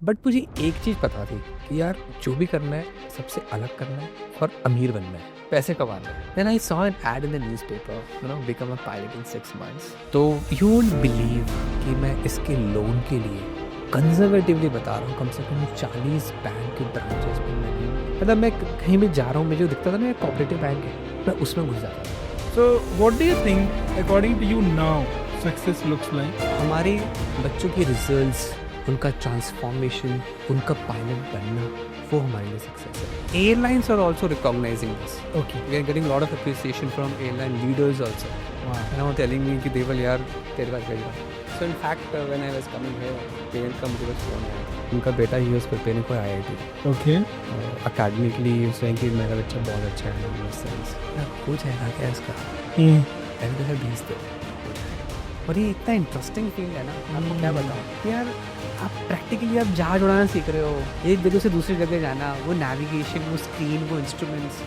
But मुझे एक चीज़ पता थी कि यार जो भी करना है सबसे अलग करना है और अमीर बनना है, पैसे कमाना है। Then I saw an ad in the newspaper, become a pilot in 6 months. तो you won't believe कि मैं इसके लोन के लिए कंजर्वेटिवली बता रहा हूँ, कम से कम 40 बैंक के ब्रांचेस में मैंने, मतलब मैं कहीं भी जा रहा हूँ, मुझे दिखता था ना कोऑपरेटिव बैंक है, मैं उसमें घुस जाता था। So, what do you think, according to you now, success looks like? हमारे बच्चों के रिजल्ट्स, उनका ट्रांसफॉर्मेशन, उनका पायलट बनना, वो हमारे लिए सक्सेस है। Airlines are also recognising this. Okay. We are getting lot of appreciation from airline leaders also. Wow. Now telling me कि देवल यार तेरे पास गई। So in fact when I was coming here, parent का मुझे बस फोन आया, उनका बेटा US preparing for IIT Okay. Academically, उसने कि मेरा बच्चा बहुत अच्छा है इन सेंस। हो जाएगा क्या इसका? Hmm. मैंने कहा 20 दो। और ये इतना इंटरेस्टिंग फील्ड है ना, आपको क्या बताऊँ कि यार आप प्रैक्टिकली आप जहाज उड़ाना सीख रहे हो, एक जगह से दूसरी जगह जाना, वो नेविगेशन, वो स्क्रीन, वो इंस्ट्रूमेंट्स,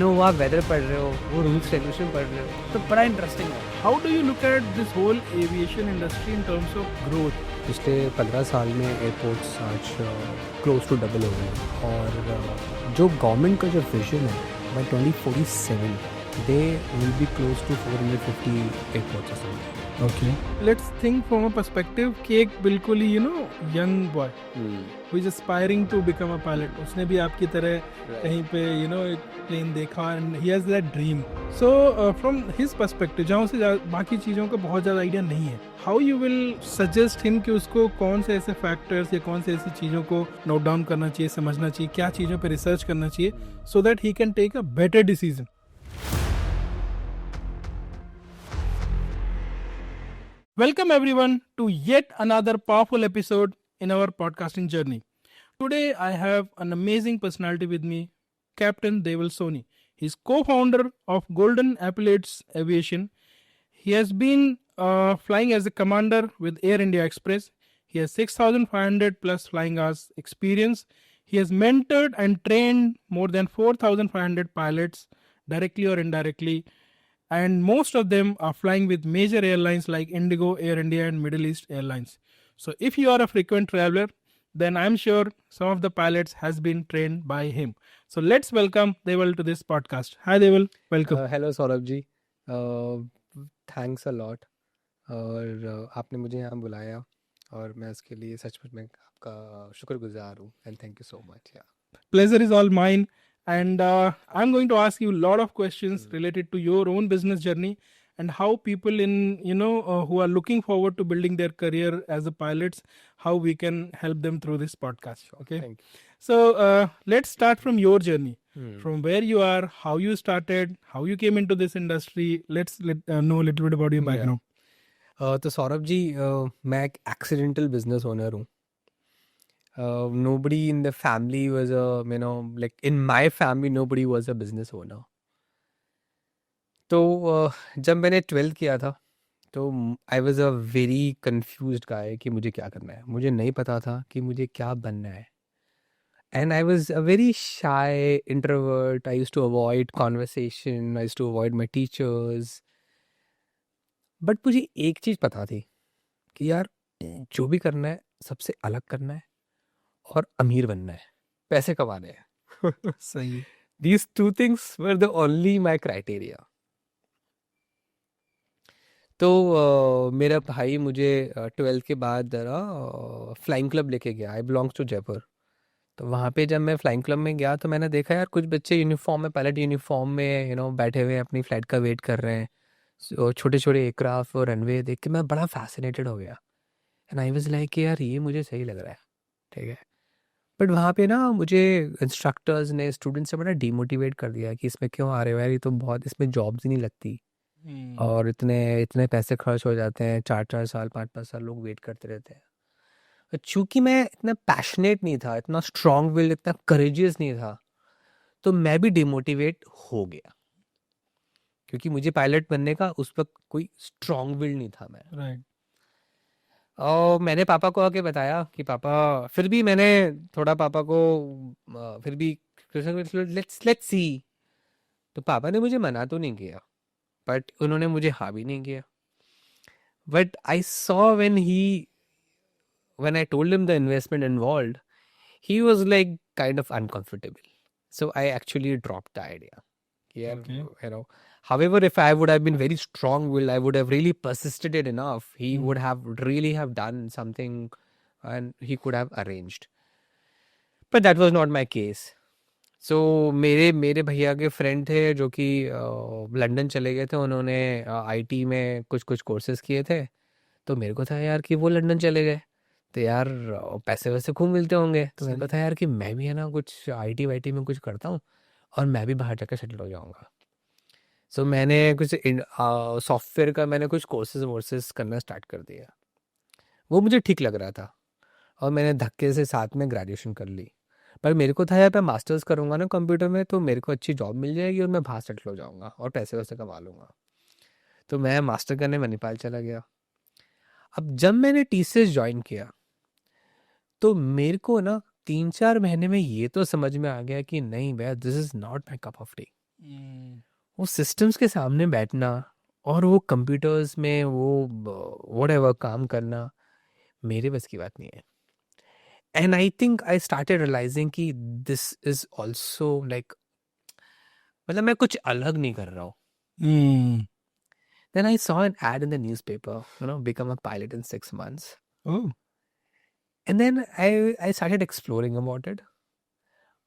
वो आप वेदर पढ़ रहे हो, वो रूल्स रेगुलेशन पढ़ रहे हो, तो बड़ा इंटरेस्टिंग है। How do you look at this whole aviation industry in terms of growth? पिछले 15 साल में एयरपोर्ट्स आज क्लोज टू डबल हो गए हैं, और जो गवर्नमेंट का जो विजन है by 2047 they will be close to 450 airports और something. Okay. Let's think from a perspective कि एक बिल्कुल ही young boy who is aspiring to become a pilot, उसने भी आपकी तरह कहीं पे एक प्लेन देखा and he has that dream. So from his perspective, जहाँ उसे बाकी चीज़ों का बहुत ज़्यादा आइडिया नहीं है, how you will suggest him कि उसको कौन से ऐसे फैक्टर्स या कौन से ऐसी चीज़ों को नोट डाउन करना चाहिए, समझना चाहिए, क्या चीज़ों पे रिसर्च करना चाहिए, so that he can take a better decision. Welcome everyone to yet another powerful episode in our podcasting journey. Today I have an amazing personality with me, Captain Deval Soni. He's co-founder of Golden Appellates Aviation. He has been flying as a commander with Air India Express. He has 6,500 plus flying hours experience. He has mentored and trained more than 4,500 pilots directly or indirectly, and most of them are flying with major airlines like Indigo, Air India and Middle East Airlines. So if you are a frequent traveler, then I'm sure some of the pilots has been trained by him. So let's welcome Deval to this podcast. Hi Deval, welcome. Hello Saurabh ji, thanks a lot, और आपने मुझे यहाँ बुलाया और मैं इसके लिए सचमुच में आपका शुक्रगुजार हूँ, and thank you so much. Pleasure is all mine. And I'm going to ask you a lot of questions related to your own business journey and how people who are looking forward to building their career as a pilots, how we can help them through this podcast. Okay. Thank you. So let's start from your journey, from where you are, how you started, how you came into this industry. Let's know a little bit about your background. तो सौरभ जी, मैं एक accidental business owner हूँ। Nobody in the family was like in my family nobody was a business owner. तो जब मैंने 12th किया था तो I was a very confused guy कि मुझे क्या करना है, मुझे नहीं पता था कि मुझे क्या बनना है, and I was a very shy introvert. I used to avoid conversation, I used to avoid my teachers. But मुझे एक चीज़ पता थी कि यार जो भी करना है सबसे अलग करना है और अमीर बनना है, पैसे कमाने हैं। सही। These two things were the only my criteria. तो मेरा भाई मुझे 12th के बाद फ्लाइंग क्लब लेके गया। आई बिलोंग्स टू जयपुर। तो वहाँ पे जब मैं फ्लाइंग क्लब में गया तो मैंने देखा यार कुछ बच्चे यूनिफॉर्म में, पायलट यूनिफॉर्म में बैठे हुए अपनी फ्लाइट का वेट कर रहे हैं। छोटे छोटे एयरक्राफ्ट और रनवे देख के मैं बड़ा फैसिनेटेड हो गया, एंड आई वाज लाइक यार ये मुझे सही लग रहा है, ठीक है। बट वहाँ पे ना मुझे इंस्ट्रक्टर्स ने, स्टूडेंट्स से बड़ा डीमोटिवेट कर दिया कि इसमें क्यों आ रहे हो यार, ये तो बहुत, इसमें जॉब्स ही नहीं लगती, और इतने इतने पैसे खर्च हो जाते हैं, 4-4 साल 5-5 साल लोग वेट करते रहते हैं। चूंकि मैं इतना पैशनेट नहीं था, इतना स्ट्रॉन्ग विल, इतना करेजियस नहीं था, तो मैं भी डिमोटिवेट हो गया, क्योंकि मुझे पायलट बनने का उस वक्त कोई स्ट्रॉन्ग विल नहीं था मैं। राइट। और मैंने पापा को आके बताया कि पापा, फिर भी मैंने थोड़ा पापा को फिर भी लेट्स सी। तो पापा ने मुझे मना तो नहीं किया, बट उन्होंने मुझे हाँ भी नहीं किया। But I saw when he when I told him the investment involved, he was like kind of uncomfortable. So I actually dropped the idea. Yeah, Okay. However, if I would have been very strong-willed, I would have really persisted it enough. He Hmm. would have really have done something, and he could have arranged. But that was not my case. सो मेरे भैया के friend थे जो कि London चले गए थे, उन्होंने आईटी में कुछ कुछ कोर्सेज किए थे। तो मेरे को था यार कि वो लंदन चले गए, तो यार पैसे वैसे खूब मिलते होंगे, तो मेरे को था यार कि मैं भी है ना कुछ आईटी वाईटी में कुछ करता हूँ और मैं भी बाहर जाकर सेटल हो जाऊँगा। सो मैंने कुछ सॉफ्टवेयर का मैंने कुछ कोर्सेज वोर्सेज करना स्टार्ट कर दिया। वो मुझे ठीक लग रहा था और मैंने धक्के से साथ में ग्रेजुएशन कर ली। पर मेरे को था यार मैं मास्टर्स करूँगा ना कंप्यूटर में तो मेरे को अच्छी जॉब मिल जाएगी और मैं बाहर सेटल हो जाऊँगा और पैसे वैसे कमा लूँगा। तो मैं मास्टर करने मणिपाल चला गया। अब जब मैंने टीसीएस ज्वाइन किया तो मेरे को ना 3-4 महीने में ये तो समझ में आ गया कि नहीं भैया, this is not my cup of T. वो सिस्टम्स के सामने बैठना और वो कंप्यूटर्स में वो व्हाटएवर काम करना मेरे बस की बात नहीं है। And I think I started realizing कि दिस इज ऑल्सो लाइक, मतलब मैं कुछ अलग नहीं कर रहा हूँ। Then I saw an ad in the newspaper, become a pilot in 6 months. Oh. And then I started exploring about it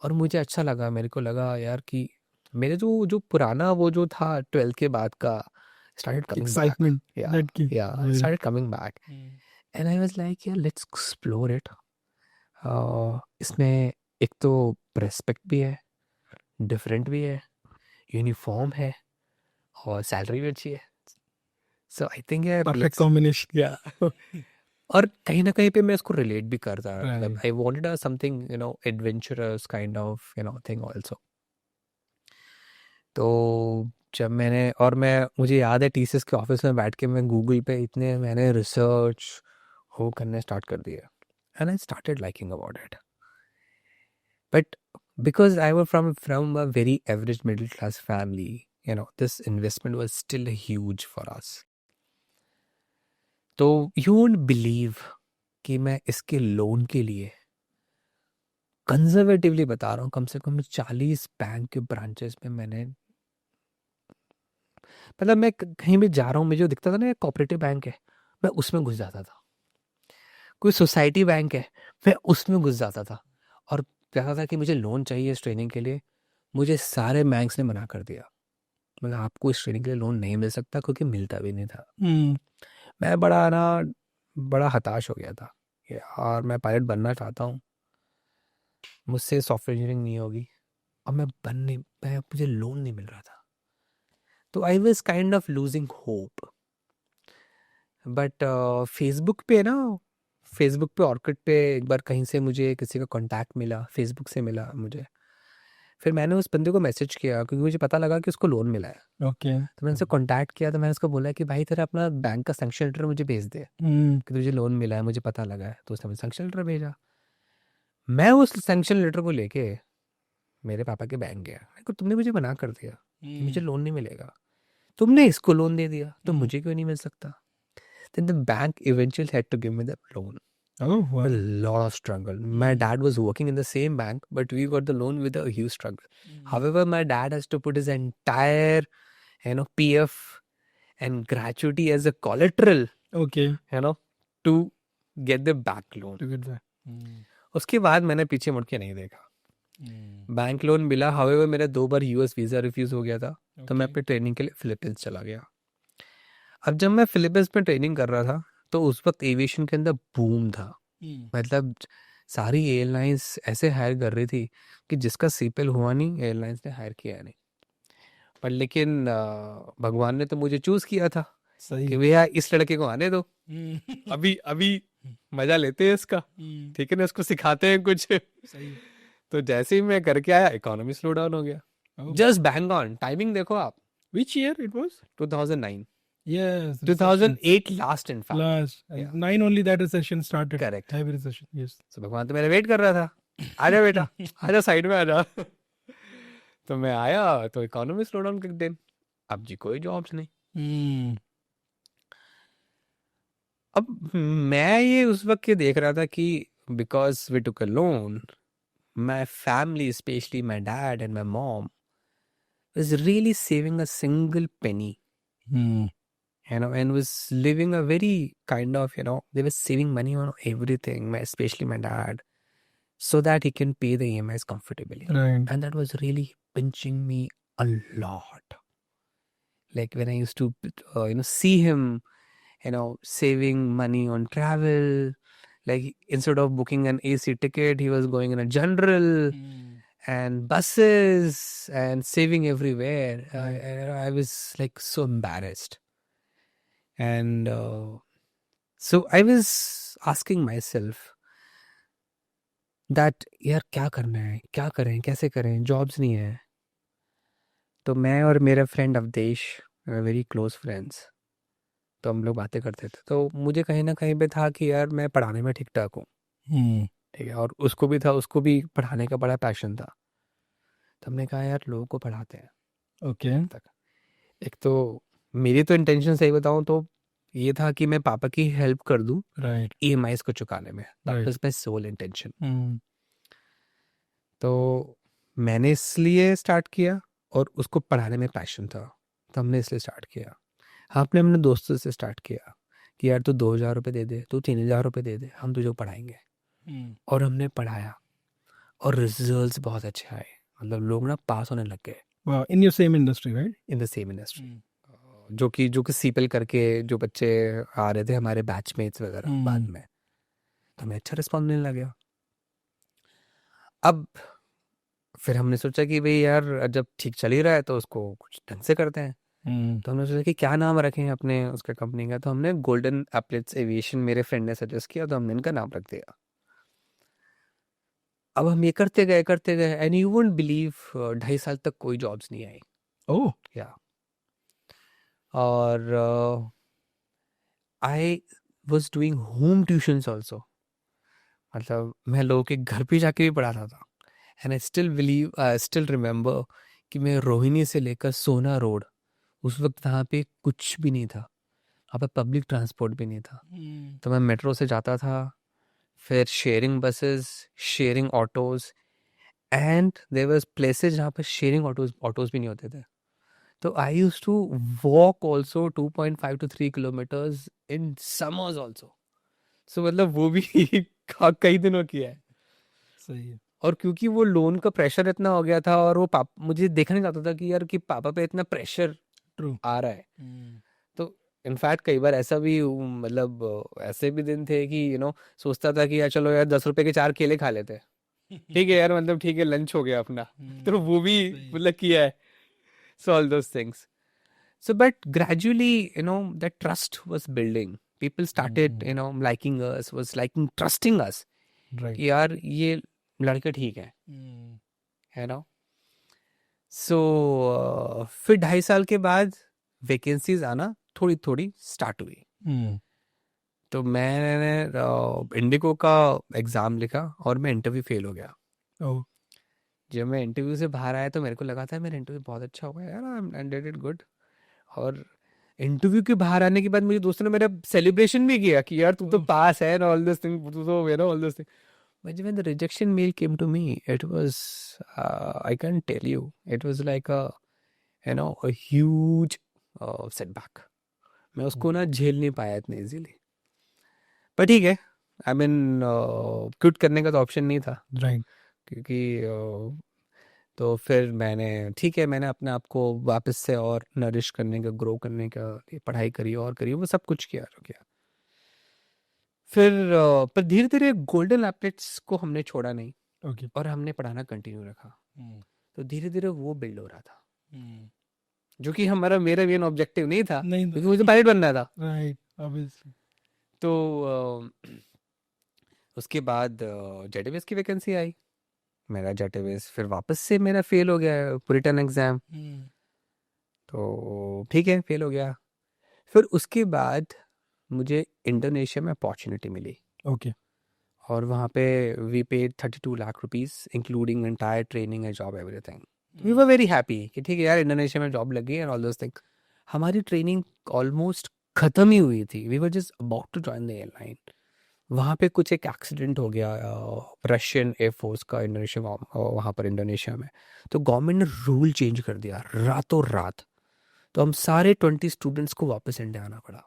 और मुझे अच्छा लगा। मेरे को लगा यार कि मेरे जो जो पुराना वो जो था 12th के बाद का started coming back. Excitement. Yeah, That came. yeah, it started coming back. And I was like, yeah, let's explore it. इसमें एक तो रेस्पेक्ट भी है, डिफरेंट भी है, यूनिफॉर्म है और सैलरी भी अच्छी है। सो आई थिंक यार Perfect combination. या और कहीं ना कहीं पे मैं इसको रिलेट भी करता, मतलब Right. I wanted something adventurous kind of thing also. तो जब मैंने और मैं मुझे याद है टीसीएस के ऑफिस में बैठ के मैं गूगल पे इतने मैंने रिसर्च वो करने स्टार्ट कर दिया and I started liking about it. But because I was from a very average middle class family, this investment was still huge for us. तो you won't believe कि मैं इसके लोन के लिए कंजर्वेटिवली बता रहा हूँ कम से कम 40 बैंक के ब्रांचेस में मैंने, मतलब मैं कहीं भी जा रहा हूँ, मुझे जो दिखता था ना कोऑपरेटिव बैंक है मैं उसमें घुस जाता था, कोई सोसाइटी बैंक है मैं उसमें घुस जाता था और कहता था कि मुझे लोन चाहिए इस ट्रेनिंग के लिए। मुझे सारे बैंक्स ने मना कर दिया, मतलब आपको इस ट्रेनिंग के लिए लोन नहीं मिल सकता क्योंकि मिलता भी नहीं था। मैं बड़ा हताश हो गया था और मैं पायलट बनना चाहता हूँ, मुझसे सॉफ्टवेयर इंजीनियरिंग नहीं होगी और मुझे लोन नहीं मिल रहा था। तो I was kind of losing hope. But Facebook पे ऑर्किड पे एक बार कहीं से मुझे किसी का कांटेक्ट मिला, फेसबुक से मिला मुझे। फिर मैंने उस बंदे को मैसेज किया क्योंकि मुझे पता लगा कि उसको लोन मिला है। Okay. तो मैंने उससे कांटेक्ट किया, तो मैंने उसको बोला कि भाई तेरा अपना बैंक का सैंक्शन लेटर मुझे भेज दे कि तुझे लोन मिला है, मुझे पता लगा है। तो उसने मुझे सैंक्शन लेटर भेजा। मैं उस सैंक्शन लेटर को लेके मेरे पापा के बैंक गया। मैं को तुमने मुझे मना कर दिया कि मुझे लोन नहीं मिलेगा, तुमने इसको लोन दे दिया तो मुझे क्यों नहीं मिल सकता। Then the bank eventually had to give me the loan. Oh, wow. A lot of struggle. My dad was working in the same bank, but we got the loan with a huge struggle. However, my dad has to put his entire, PF and gratuity as a collateral, Okay. to get the back loan. To get that. उसके बाद मैंने पीछे मुड़ के नहीं देखा। Bank loan मिला, however मेरा 2 बार यूएस वीज़ा रिफ्यूज़ हो गया था। तो मैं अपने ट्रेनिंग के लिए फिलीपींस चला गया। अब जब मैं फिलीपींस में ट्रेनिंग कर रहा था तो उस वक्त एविएशन के अंदर बूम था, मतलब सारी एयरलाइंस ऐसे हायर कर रही थी कि जिसका सीपीएल हुआ नहीं एयरलाइंस ने हायर किया नहीं। पर लेकिन भगवान ने तो मुझे चूज किया था कि भैया इस लड़के को आने दो, अभी मजा लेते हैं इसका, ठीक है ना, इसको सिखाते हैं कुछ। तो जैसे ही मैं करके आया इकोनॉमी स्लो डाउन हो गया, जस्ट बैंग ऑन टाइमिंग। देखो आप, Which year it was? 2009. Yes. 2008 last in fact. Last. Yeah. 9 only that recession started. Correct. Heavy recession. Yes. So भगवान तो मेरा वेट कर रहा था, आजा बेटा आजा साइड में आजा। तो मैं आया तो इकोनॉमी स्लो डाउन किक दिन, अब जी कोई जॉब्स नहीं। अब मैं ये उस वक्त ये देख रहा था कि because we took a loan, my family, especially my dad and my mom, was really saving a single penny, Hmm. and was living a very kind of, they were saving money on everything, especially my dad, so that he can pay the EMIs comfortably. Right. And that was really pinching me a lot. Like when I used to, see him, saving money on travel. Like instead of booking an AC ticket, he was going in a general and buses and saving everywhere. I was like so embarrassed. And so I was asking myself that यार क्या करना है, क्या करें, कैसे करें, jobs नहीं है. तो मैं और मेरा friend Avdesh, very close friends, तो हम लोग बातें करते थे. तो मुझे कहीं ना कहीं पे था कि यार मैं पढ़ाने में ठीक ठाक हूँ, Hmm. ठीक है, और उसको भी था, उसको भी पढ़ाने का बड़ा पैशन था. तो हमने कहा यार लोगों को पढ़ाते हैं. Okay. तक एक तो मेरी तो इंटेंशन सही बताऊं तो ये था कि मैं पापा की हेल्प कर दूं Right. ईएमआईज को चुकाने में. That Right. Was my sole intention. Hmm. तो मैंने इसलिए स्टार्ट किया, और उसको पढ़ाने में पैशन था, तो हमने इसलिए स्टार्ट किया. आपने अपने दोस्तों से स्टार्ट किया कि यार तू 2,000 रुपये दे दे, तू 3,000 रुपये दे दे, हम तुझे पढ़ाएंगे. Hmm. और हमने पढ़ाया और रिजल्ट्स बहुत अच्छे आए. मतलब लोग ना पास होने लग गए Wow. In your same industry, right? In the same industry. Hmm. जो कि सीपीएल करके जो बच्चे आ रहे थे हमारे बैचमेट्स वगैरह बाद Hmm. में, तो हमें अच्छा रिस्पॉन्स मिलने लग गया. अब फिर हमने सोचा कि भाई यार जब ठीक चल ही रहा है तो उसको कुछ ढंग से करते हैं. Hmm. तो हमने सोचा कि क्या नाम रखें अपने उसके कंपनी का. तो हमने गोल्डन एप्लेट्स एविएशन, मेरे फ्रेंड ने सजेस्ट किया, तो हमने इनका नाम रख दिया. अब हम ये करते गए एंड यू वोंट बिलीव 2.5 साल तक कोई जॉब्स नहीं आई. Oh. या और I was doing home tuitions also. मतलब मैं लोगों के घर पे जाके भी पढ़ाता था. एंड आई स्टिल रिमेम्बर कि मैं रोहिणी से लेकर सोना रोड, उस वक्त वहाँ पे कुछ भी नहीं था, वहाँ पे पब्लिक ट्रांसपोर्ट भी नहीं था. Hmm. तो मैं मेट्रो से जाता था, फिर sharing buses, sharing autos, and there was places जहाँ पर शेयरिंग ऑटोज भी नहीं होते थे. तो I use to walk also 2.5 to 3 kilometers in summers also. So मतलब वो भी कई दिनों किया है. सही है. और क्योंकि वो लोन का प्रेशर इतना हो गया था, और वो पापा मुझे देखा नहीं जाता था कि यार कि पापा पे इतना प्रेशर True. आ रहा है. Hmm. तो इनफैक्ट कई बार ऐसा भी मतलब ऐसे भी दिन थे कि सोचता था कि यार चलो यार 10 रुपए के 4 केले खा लेते हैं. ठीक है यार, मतलब ठीक है, लंच हो गया अपना. तो वो भी सही है. मतलब किया है. So all those things. So, but gradually, that trust was building. People started, liking us, was liking, trusting us. Right. कि यार ये लड़का ठीक है, Hmm. है ना. सो फिर 2.5 साल के बाद वैकेंसीज आना थोड़ी थोड़ी स्टार्ट हुई. Hmm. तो मैंने इंडिगो का एग्ज़ाम लिखा और मैं इंटरव्यू फेल हो गया. Oh. जब मैं इंटरव्यू से बाहर आया तो मेरे को लगा था मेरा इंटरव्यू बहुत अच्छा हुआ यार, आई डिड इट गुड. और इंटरव्यू के बाहर आने के बाद मुझे दोस्तों ने मेरा सेलिब्रेशन भी किया कि यार तू तो पास है, ऑल दिस थिंग, तू तो all this thing. But when the rejection mail came to me, it was, I can tell you, it was like a huge setback. मैं उसको ना झेल नहीं पाया इतने इजीली. पर ठीक है, आई मीन क्विट करने का तो ऑप्शन नहीं था. Right. क्योंकि तो फिर ठीक है, मैंने अपने आप को वापस से और नरिश करने का, ग्रो करने का लिए पढ़ाई करी और करी, वो सब कुछ किया जो किया. फिर पर धीरे धीरे गोल्डन एप्लेट्स को हमने छोड़ा नहीं, Okay. और हमने पढ़ाना कंटिन्यू रखा. Hmm. तो धीरे धीरे वो बिल्ड हो रहा था, Hmm. जो कि मेरा मेन ऑब्जेक्टिव नहीं था, नहीं. क्योंकि मुझे पायलट बनना था. Right. Obviously. तो उसके बाद जेटेवेस की वैकेंसी आई. मेरा जेटेवेस फिर वापस से मेरा फेल हो गया रिटर्न एग्जाम. Hmm. तो ठीक है, फेल हो गया. फिर उसके बाद मुझे इंडोनेशिया में अपॉर्चुनिटी मिली, Okay. और वहाँ पे we paid 32 lakh rupees including entire training and job everything. We were very happy कि ठीक है यार इंडोनेशिया में जॉब लगी एंड ऑल दोस थिंग. हमारी ट्रेनिंग ऑलमोस्ट ख़त्म ही हुई थी, we were just about to join the airline. वहाँ पे कुछ एक एक्सीडेंट हो गया रशियन एयरफोर्स का इंडोनेशिया, वहाँ पर इंडोनेशिया में। तो गवर्नमेंट ने रूल चेंज कर दिया रातों रात। तो हम सारे 20 स्टूडेंट्स को वापस इंडिया आना पड़ा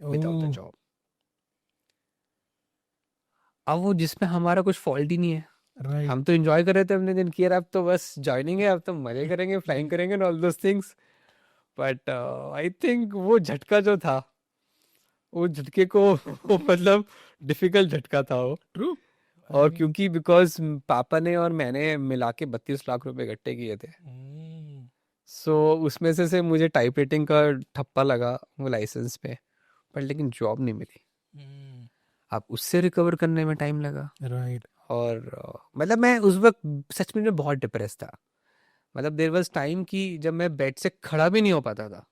विदाउट द Oh, जॉब। अब वो जिसमें हमारा कुछ फॉल्ट ही नहीं है, right. हम तो एंजॉय कर रहे थे अपने दिन की, यार अब तो बस ज्वाइनिंग है, अब तो मजे करेंगे, फ्लाइंग करेंगे all those things. But I think वो झटका जो था, वो झटके को वो मतलब डिफिकल्ट झटका था वो। True. I और mean, क्योंकि बिकॉज पापा ने और मैंने मिला के 32 लाख रुपए इकट्ठे किए थे, mm, सो उसमें से मुझे टाइप राइटिंग का ठप्पा लगा वो लाइसेंस पे, पर लेकिन जॉब नहीं मिली। mm, अब उससे रिकवर करने में टाइम लगा। right. और मतलब मैं उस वक्त सच में बहुत डिप्रेस था। मतलब देर वॉज टाइम कि जब मैं बेड से खड़ा भी नहीं हो पाता था,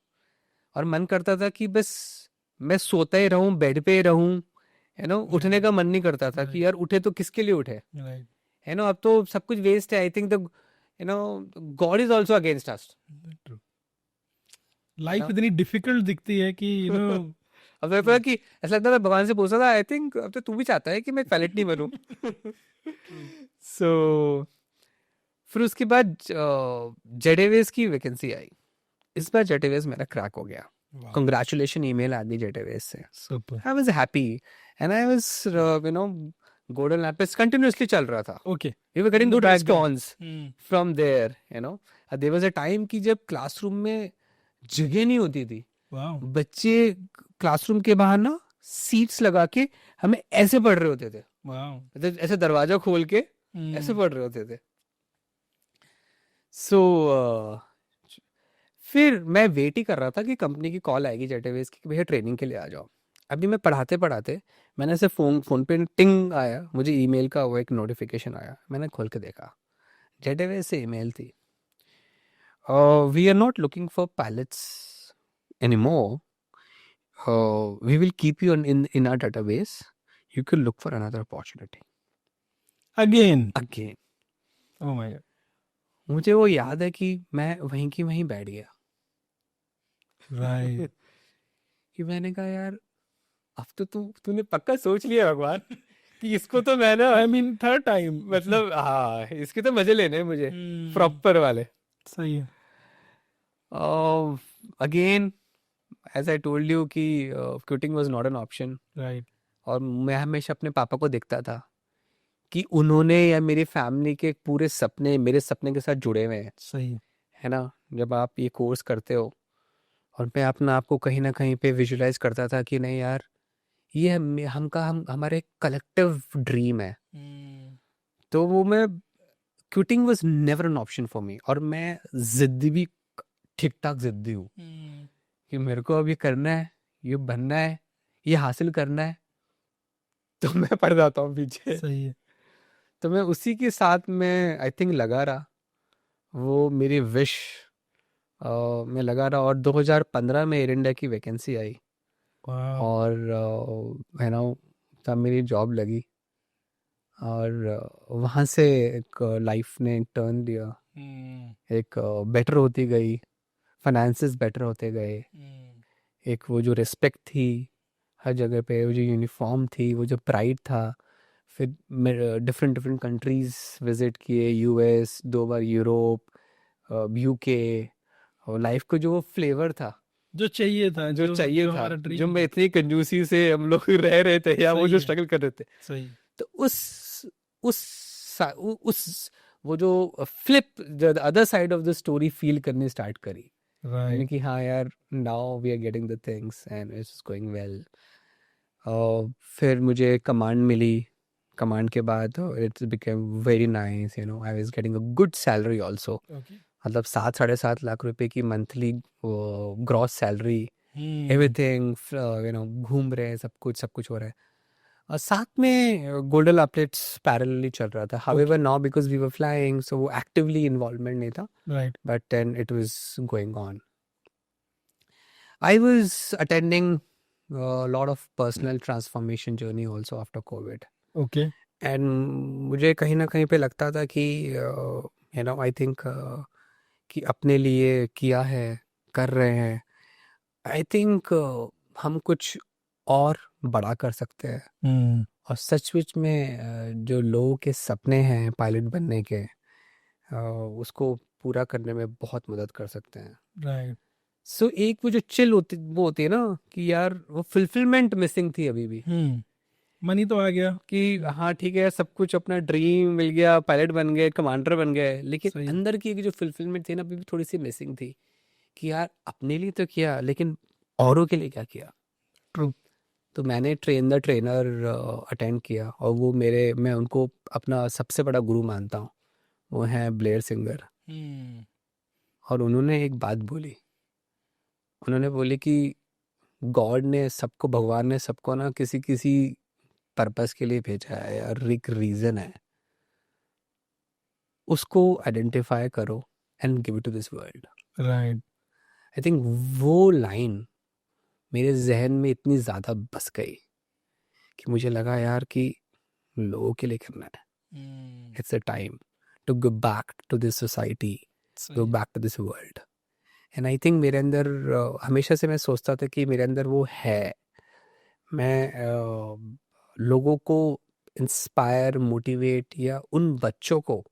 और मन करता था कि बस मैं सोता ही रहूं, बेड पे ही रहूं, उठने Right. का मन नहीं करता था Right. कि यार उठे तो किसके लिए उठे। Right. अब तो सब कुछ वेस्ट है। I think the God is also against us. True. है लाइफ ना। इतनी डिफिकल्ट दिखती है कि अब तो लगता है कि ऐसा लगता था भगवान से पूछा था, आई थिंक अब तो तू भी चाहता है कि मैं पायलट नहीं बनूं। ट्रू। सो फिर उसके बाद जेडेवेस की वैकेंसी आई। इस बार जेडेवेस मेरा क्रैक हो गया। वाह, कंग्रेचुलेशन ईमेल आ गई जेडेवेस से। Super. I was happy and I was no golden lapis continuously चल रहा था। Okay, we were in getting the good background. Response from there. There was a time कि जब क्लासरूम में जगह नहीं होती थी, वाओ। बच्चे क्लासरूम के बाहर ना सीट्स लगा के हमें ऐसे पढ़ रहे होते थे, वाओ। मतलब ऐसे दरवाजा खोल के ऐसे पढ़ रहे होते थे। सो फिर मैं वेट ही कर रहा था कि कंपनी की कॉल आएगी जेटेवेज की कि भैया ट्रेनिंग के लिए आ जाओ। अभी मैं पढ़ाते पढ़ाते मैंने ऐसे फोन फोन पे टिंग आया, मुझे ईमेल का वो एक नोटिफिकेशन आया। मैंने खोल के देखा, जेटेवेज से ईमेल थी, we are not looking for pilots anymore, we will keep you in our database, you can look for another opportunity again. Again. Oh my god. मुझे वो याद है कि मैं वहीं की वहीं बैठ गया। राइट। कि मैंने कहा यार अब तो तूने पक्का सोच लिया भगवान कि इसको तो मैं ना, आई मीन थर्ड टाइम। मतलब हाँ इसके तो मजे लेने हैं मुझे, प्रॉपर वाले। सही है। Again as I told you कि quitting was not an option. Right. और मैं हमेशा अपने पापा को देखता था कि उन्होंने या मेरी फैमिली के पूरे सपने मेरे सपने के साथ जुड़े हुए हैं। सही है। है ना। जब आप ये कोर्स करते हो, और मैं अपना आपको कहीं ना कहीं पे विजुलाइज करता था कि नहीं यार ये हम हमारे कलेक्टिव ड्रीम है। तो वो मैं quitting was never an option for me. और मैं जिद्दी भी, ठीक ठाक जिद्दी हूँ कि मेरे को अब ये करना है, ये बनना है, ये हासिल करना है। तो मैं पड़ जाता हूँ पीछे। सही है। तो मैं उसी के साथ में आई थिंक लगा रहा, वो मेरी विश में लगा रहा। और 2015 में एयर इंडिया की वैकेंसी आई, वाह। और है ना तब मेरी जॉब लगी। और वहाँ से एक लाइफ ने टर्न लिया, एक बेटर होती गई, फाइनेंसेस बेटर होते गए, एक वो जो रिस्पेक्ट थी हर जगह पे, वो जो यूनिफॉर्म थी, वो जो प्राइड था। फिर डिफरेंट डिफरेंट कंट्रीज विजिट किए, यूएस, 2 बार यूरोप, यूके। और लाइफ को जो फ्लेवर था, जो चाहिए था, जो जो चाहिए जो था, हमारा जो ड्रीम मैं था। इतनी कंजूसी से हम लोग रह रहे थे या वो सही जो है। स्ट्रगल कर रहे थे, सही। तो उस वो जो flip, the other side of the story feel करनी स्टार्ट करी। यानी राइट। कि हाँ यार, now we are getting the things and it's going well. फिर मुझे कमांड मिली। कमांड के बाद it's became very nice, I was getting a good salary also. Okay. मतलब 7-7.5 लाख रुपए की मंथली ग्रॉस सैलरी, एवरीथिंग, घूम रहे हैं, सब कुछ हो रहा है। और साथ में गोल्डन अपडेट्स पैरेलली चल रहा था। Okay. However now because we were flying, so वो एक्टिवली इन्वॉल्वमेंट नहीं था, right. But then it was going on. I was attending lot of personal transformation journey also after covid. Okay. And मुझे कहीं ना कहीं पे लगता था कि आई थिंक कि अपने लिए किया है, कर रहे हैं। आई थिंक हम कुछ और बड़ा कर सकते हैं, Hmm. और सचमुच में जो लोगों के सपने हैं पायलट बनने के, उसको पूरा करने में बहुत मदद कर सकते हैं। Right. सो एक वो जो चिल होती वो होती है ना, कि यार वो फुलफिलमेंट मिसिंग थी अभी भी, Hmm. मनी तो आ गया। कि हाँ ठीक है, सब कुछ अपना ड्रीम मिल गया, पायलट बन गए, कमांडर बन गए, लेकिन सही। अंदर की एक जो फुलफिलमेंट थी ना, अभी भी थोड़ी सी मिसिंग थी, कि यार अपने लिए तो किया, लेकिन औरों के लिए क्या किया। ट्रू। तो मैंने ट्रेन द ट्रेनर अटेंड किया, और वो मैं उनको अपना सबसे बड़ा गुरु मानता हूँ। वो हैं ब्लेयर सिंगर। Hmm. और उन्होंने एक बात बोली, उन्होंने बोली कि गॉड ने सबको, भगवान ने सबको ना किसी किसी पर्पस के लिए भेजा है, और एक रीज़न है, उसको आइडेंटिफाई करो and give it to this world. Right. I think वो लाइन मेरे जहन में इतनी ज़्यादा बस गई कि मुझे लगा यार कि लोगों के लिए करना है। Hmm. It's a time to go back to this society, go सही। Back to this world. And I think मेरे अंदर हमेशा से मैं सोचता था कि मेरे अंदर वो है। मैं लोगों को इंस्पायर, मोटिवेट, या उन बच्चों को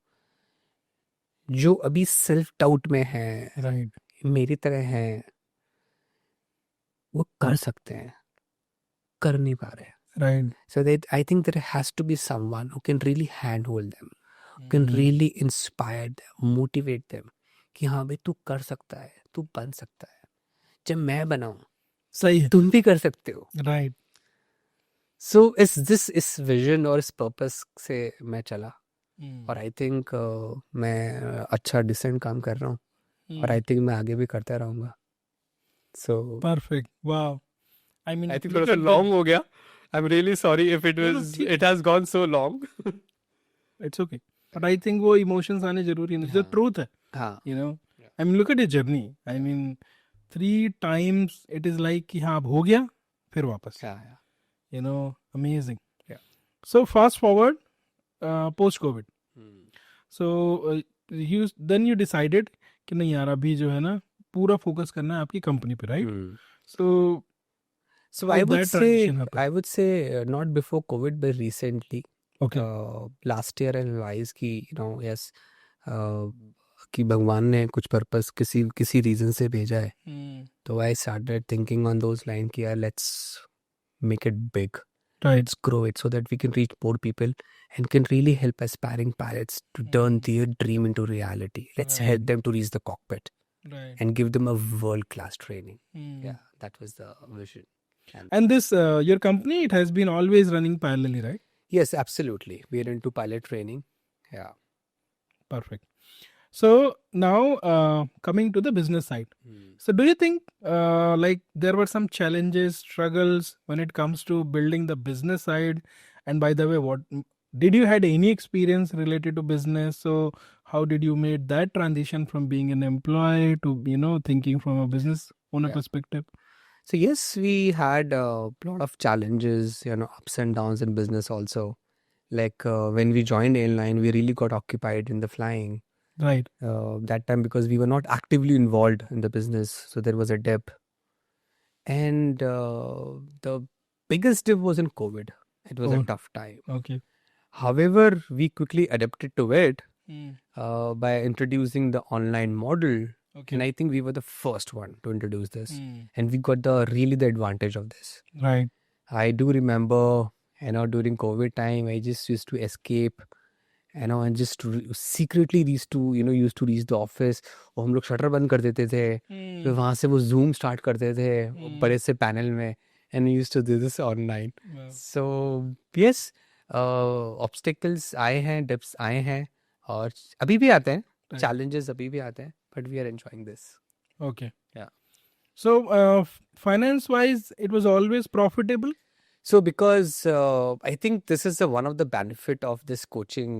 जो अभी सेल्फ डाउट में हैं, Right. मेरी तरह हैं, वो कर सकते हैं, कर नहीं पा रहे हैं। Right. So that I think there has to be someone who can really handhold them, who can Hmm. really inspire them, motivate them, कि हाँ भाई तू कर सकता है, तू बन सकता है। जब मैं बनाऊं, सही है। तुम भी कर सकते हो। Right. सो इस विजन और इस पर्पस से मैं चला, Hmm. और आई थिंक मैं अच्छा डिसेंट काम कर रहा हूँ, और आई थिंक मैं आगे भी करता रहूँगा। सो Perfect. Wow. I mean, I think थोड़ा look सा at लॉन्ग हो गया। I am really sorry if No, ठीक। It has gone so long. It's okay. But I think वो emotions आने जरूरी नहीं। The हाँ truth है, हाँ you know. I mean, look at your journey. I mean, 3 times it is like कि हाँ अब हो गया, फिर वापस। हाँ You know, amazing. Yeah. So fast forward, post COVID. Hmm. So then you decided कि नहीं यार अभी जो है ना पूरा फोकस करना है आपकी कंपनी पे, right? Hmm. So So how that transition happened? I would say not before COVID, but recently, Okay. last year I realized कि yes, कि भगवान ने कुछ पर्पस किसी रीजन से भेजा है। Hmm. तो I started thinking on those lines कि यार let's make it big, Right. let's grow it so that we can reach more people and can really help aspiring pilots to turn their dream into reality. Let's help them to reach the cockpit Right. and give them a world-class training. Hmm. Yeah, that was the vision. And this your company, it has been always running parallelly, right? Yes, absolutely. We are into pilot training. Yeah. Perfect. So now coming to the business side. So do you think like there were some challenges, struggles when it comes to building the business side? And by the way, what did you had any experience related to business? So how did you made that transition from being an employee to thinking from a business owner Yeah. perspective? So yes, we had a lot of challenges, ups and downs in business also. Like when we joined airline, we really got occupied in the flying. Right. That time because we were not actively involved in the business, so there was a dip. And the biggest dip was in COVID. It was a Oh. tough time. Okay. However, we quickly adapted to it Hmm. by introducing the online model. Okay. And I think we were the first one to introduce this. Hmm. And we got really the advantage of this. Right. I do remember, during COVID time, I just used to escape, and just secretly used to reach the office. और हम लोग shutter बंद कर देते थे, फिर वहाँ से वो Zoom start करते थे बड़े से पैनल में, and we used to do this online. Wow. So yes, obstacles आए हैं, dips आए हैं, और अभी भी आते हैं, Right. challenges अभी भी आते हैं, but we are enjoying this. Okay. Yeah. So finance wise, it was always profitable. So because I think this is one of the benefit of this coaching,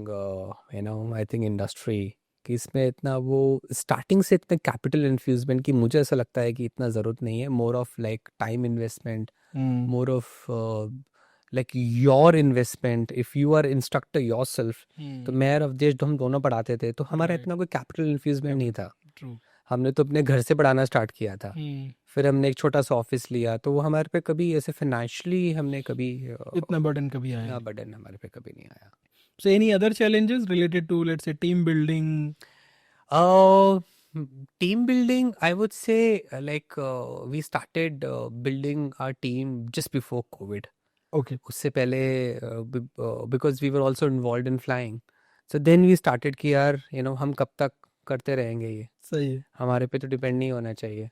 I think industry, कि इसमें इतना वो starting से इतना capital इन्फ्यूजमेंट की मुझे ऐसा लगता है कि इतना ज़रूरत नहीं है. More of like time investment, more of like your investment. If you are instructor yourself, तो मैं और अवधेश हम दोनों पढ़ाते थे, तो हमारा Right. इतना कोई कैपिटल इन्फ्यूजमेंट नहीं था. True. हमने तो अपने घर से पढ़ाना स्टार्ट किया था. फिर हमने एक छोटा सा ऑफिस लिया, तो वो हमारे पे कभी ऐसे फाइनेंशियली हमने कभी इतना बर्डन कभी आया इतना नहीं? बर्डन हमारे पे कभी नहीं आया। So any other challenges related to, let's say, team building? Uh, Team building, I would say, we started building our team just before COVID. Okay. उससे पहले because we were also involved in flying. So then we started कि यार हम कब तक करते रहेंगे ये, सही है। हमारे पे तो डिपेंड नहीं होना चाहिए।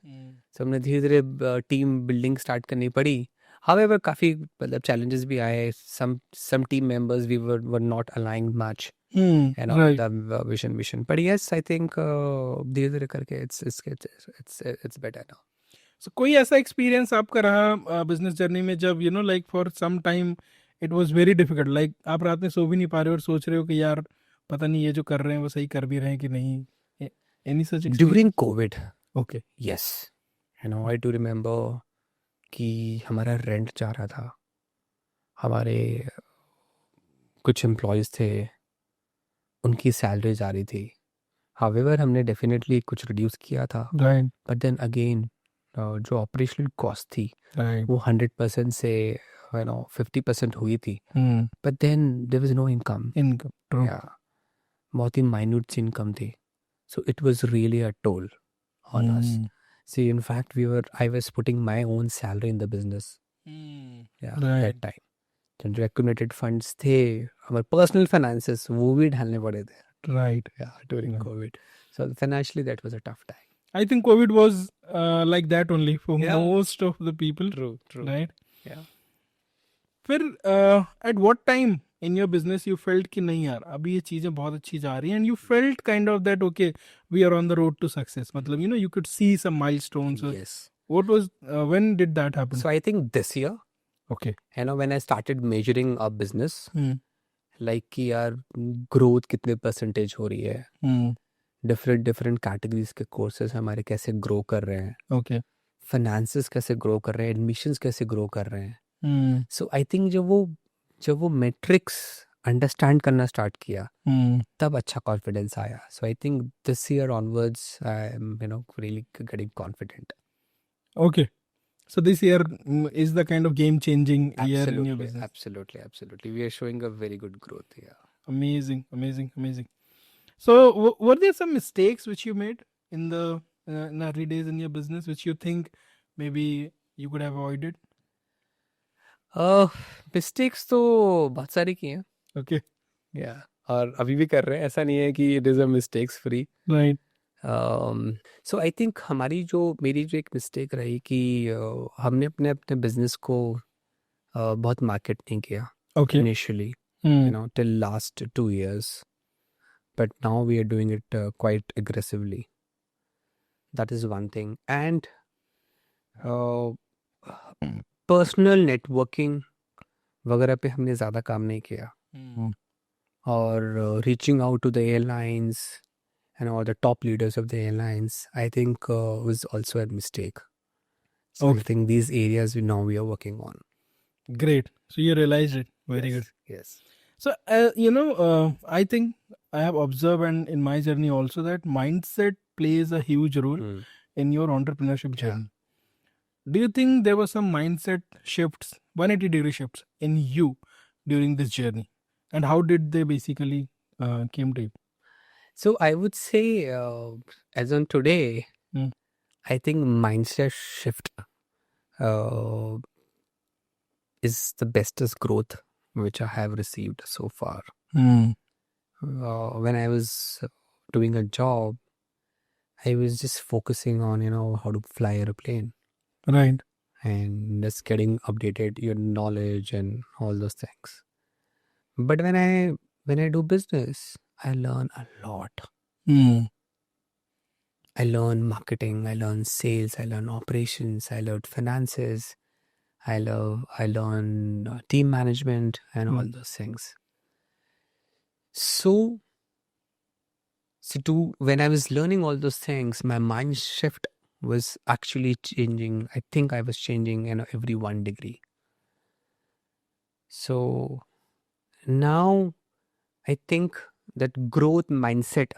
So हमने धीरे धीरे टीम बिल्डिंग स्टार्ट करनी पड़ी। However, काफ़ी मतलब challenges भी आए। Some team members we were not aligned much. Right. The vision. But yes, I think धीरे धीरे करके it's better now. So कोई ऐसा एक्सपीरियंस आपका रहा बिजनेस जर्नी में जब like for some time it was very difficult, like आप रात में सो भी नहीं पा रहे और सोच रहे हो कि यार पता नहीं ये जो कर रहे हैं वो सही कर भी रहे हैं कि नहीं? Any such experience? During COVID, okay. yes, I do remember कि हमारा रेंट जा रहा था, हमारे कुछ एम्प्लॉयज़ थे, उनकी सैलरी जा रही थी। हावेवर हमने डेफिनेटली कुछ रिड्यूस किया था, राइट। बट देन अगेन जो ऑपरेशनल कॉस्ट थी राइट। वो 100% से 50% हुई थी, but then there was no income. Income, true. बहुत ही माइन्यूट सी इनकम थी, so it was really a toll on us. See, in fact, I was putting my own salary in the business. That time. जो accumulated funds थे, हमारे personal finances वो भी ढालने पड़े थे. Right. During COVID. So financially that was a tough time. I think COVID was like that only for Yeah. most of the people. True. Right? Yeah. फिर at what time in your business you felt कि नहीं यार अभी ये चीजें बहुत अच्छी जा रही हैं, and you felt kind of that okay we are on the road to success, मतलब you could see some milestones? Yes. What was when did that happen? So I think this year, Okay. when I started measuring our business, like कि यार growth कितने percentage हो रही है, different categories के courses हमारे कैसे grow कर रहे हैं, Okay. finances कैसे grow कर रहे हैं, admissions कैसे grow कर रहे हैं. So I think जब वो metrics understand करना start किया, तब अच्छा confidence आया. So I think this year onwards I am really getting confident. Okay. So this year is the kind of game changing year in your business. Absolutely. We are showing a very good growth here. Amazing. So were there some mistakes which you made in the early days in your business which you think maybe you could have avoided? Mistakes तो बहुत सारी की हैं. Okay. Yeah. और अभी भी कर रहे हैं, ऐसा नहीं है कि it is a mistakes free. Right. So I think मेरी जो एक मिस्टेक रही कि हमने अपने बिजनेस को बहुत मार्केट नहीं किया. Okay. Initially, till last 2 years, but now we are doing it quite aggressively. That is one thing. And personal networking वगैरह पे हमने ज़्यादा काम नहीं किया. और reaching out to the airlines and all the top leaders of the airlines, I think was also a mistake. So I think these areas we are working on. Great. So you realized it. Very good. Yes. So I think I have observed, and in my journey also, that mindset plays a huge role in your entrepreneurship journey. Do you think there were some mindset shifts, 180-degree shifts in you during this journey, and how did they basically came to you? So I would say, as on today, I think mindset shift is the bestest growth which I have received so far. When I was doing a job, I was just focusing on how to fly an airplane. Right. And just getting updated your knowledge and all those things. But when I do business, I learn a lot. I learn marketing, I learn sales, I learn operations, I learn finances, I learn team management and all those things. So when I was learning all those things, my mind shift was actually changing. I think I was changing every 1 degree. So now I think that growth mindset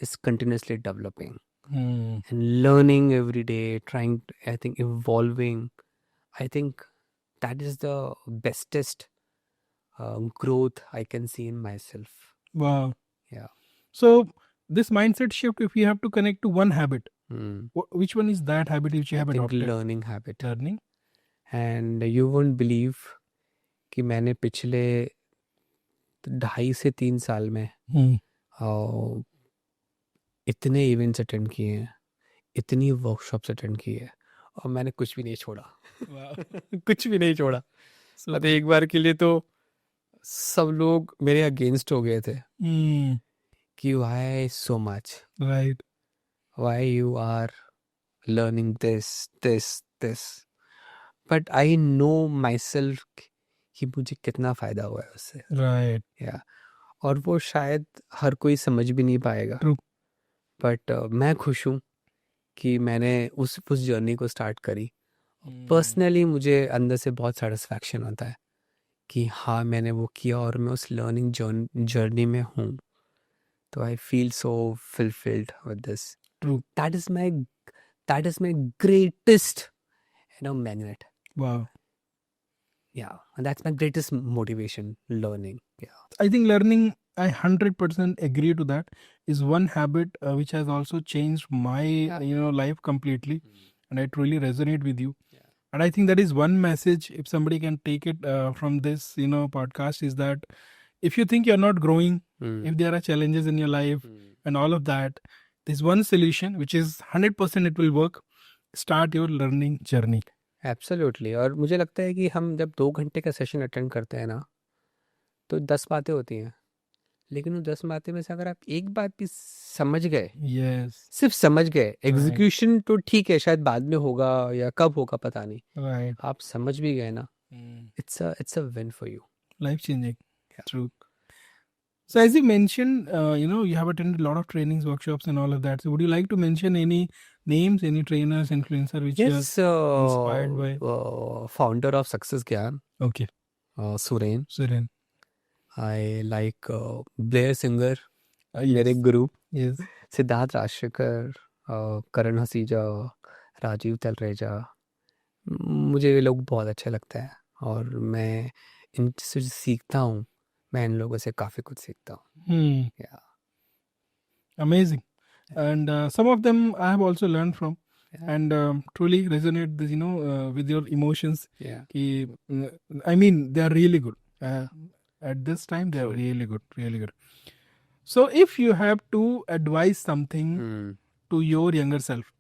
is continuously developing. and learning every day, trying, I think, evolving. I think that is the bestest growth I can see in myself. Wow. Yeah. So this mindset shift, if you have to connect to one habit, Hmm. which one is that habit which you I have think adopted? learning habit. Learning. And you won't believe कि मैंने पिछले 2.5 से 3 साल में Hmm. अ, इतने events attend किए हैं, इतनी वर्कशॉप्स अटेंड की है, और मैंने कुछ भी नहीं छोड़ा. Wow. कुछ भी नहीं छोड़ा. Super. मतलब एक बार के लिए तो सब लोग मेरे अगेंस्ट हो गए थे Hmm. कि why so much, Right. why you are learning this. But I know myself कि मुझे कितना फ़ायदा हुआ है उससे. Right. या और वो शायद हर कोई समझ भी नहीं पाएगा. True. बट मैं खुश हूँ कि मैंने उस जर्नी को स्टार्ट करी. Hmm. पर्सनली मुझे अंदर से बहुत सेटिस्फैक्शन होता है कि हाँ, मैंने वो किया और मैं उस लर्निंग जर्नी में हूँ. तो I feel so fulfilled with this. True. That is my greatest magnet. Wow. Yeah, and that's my greatest motivation, learning. Yeah. I think learning, I 100% agree to that, is one habit which has also changed my life completely, and I truly resonate with you. Yeah. And I think that is one message, if somebody can take it from this podcast, is that if you think you're not growing, if there are challenges in your life and all of that, there's one solution which is 100% it will work. Start your learning journey. Absolutely. और मुझे लगता है कि हम जब 2 घंटे का session attend करते हैं ना, तो 10 बातें होती हैं, लेकिन उन 10 बातें में से अगर आप एक बात भी समझ गए, Yes. सिर्फ समझ गए, एग्जीक्यूशन तो ठीक है, शायद बाद में होगा या कब होगा पता नहीं, Right. आप समझ भी गए ना, it's a win for you. Life changing. Yeah. True. So as you mentioned, you have attended a lot of trainings, workshops, and all of that. So would you like to mention any names, any trainers, influencer which you are Yes, inspired by? founder of Success Gyan, Okay. Suren. Suren. I like Blair Singer, Yes. मेरे गुरु. Yes. Siddharth Rajshekhar, करण हसीजा, राजीव तलरेजा. मुझे ये लोग बहुत अच्छे लगते हैं और मैं इनसे सीखता हूँ. मैं इन लोगों से काफ़ी कुछ सीखता हूँ. Yeah. Amazing. And some of them I have also learned from. Yeah. And truly resonate this, with your emotions. Yeah. I mean, they are really good. At this time, they are True. really good, really good. So if you have to advise something to your younger self,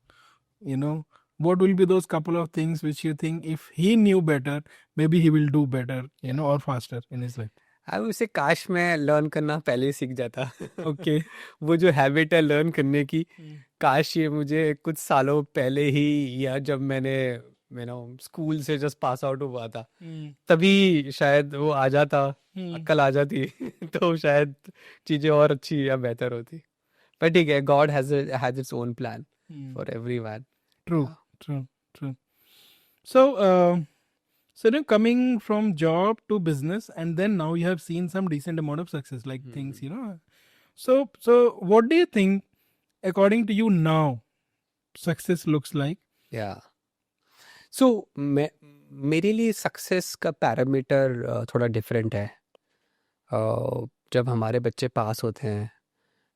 what will be those couple of things which you think if he knew better, maybe he will do better, or faster in his life? अब उसे काश मैं learn करना पहले ही सीख जाता. Okay. वो जो हैबिट है लर्न करने की, काश ये मुझे कुछ सालों पहले ही, या जब मैंने स्कूल से जस्ट पास आउट हुआ था, तभी शायद वो आ जाता, अक्ल आ जाती. तो शायद चीजें और अच्छी या बेहतर होती. पर ठीक है, God has its own plan for everyone. True. So then coming from job to business, and then now you have seen some decent amount of success, like things, So what do you think, according to you now, success looks like? या सो मेरे लिए success का parameter थोड़ा different है. जब हमारे बच्चे पास होते हैं,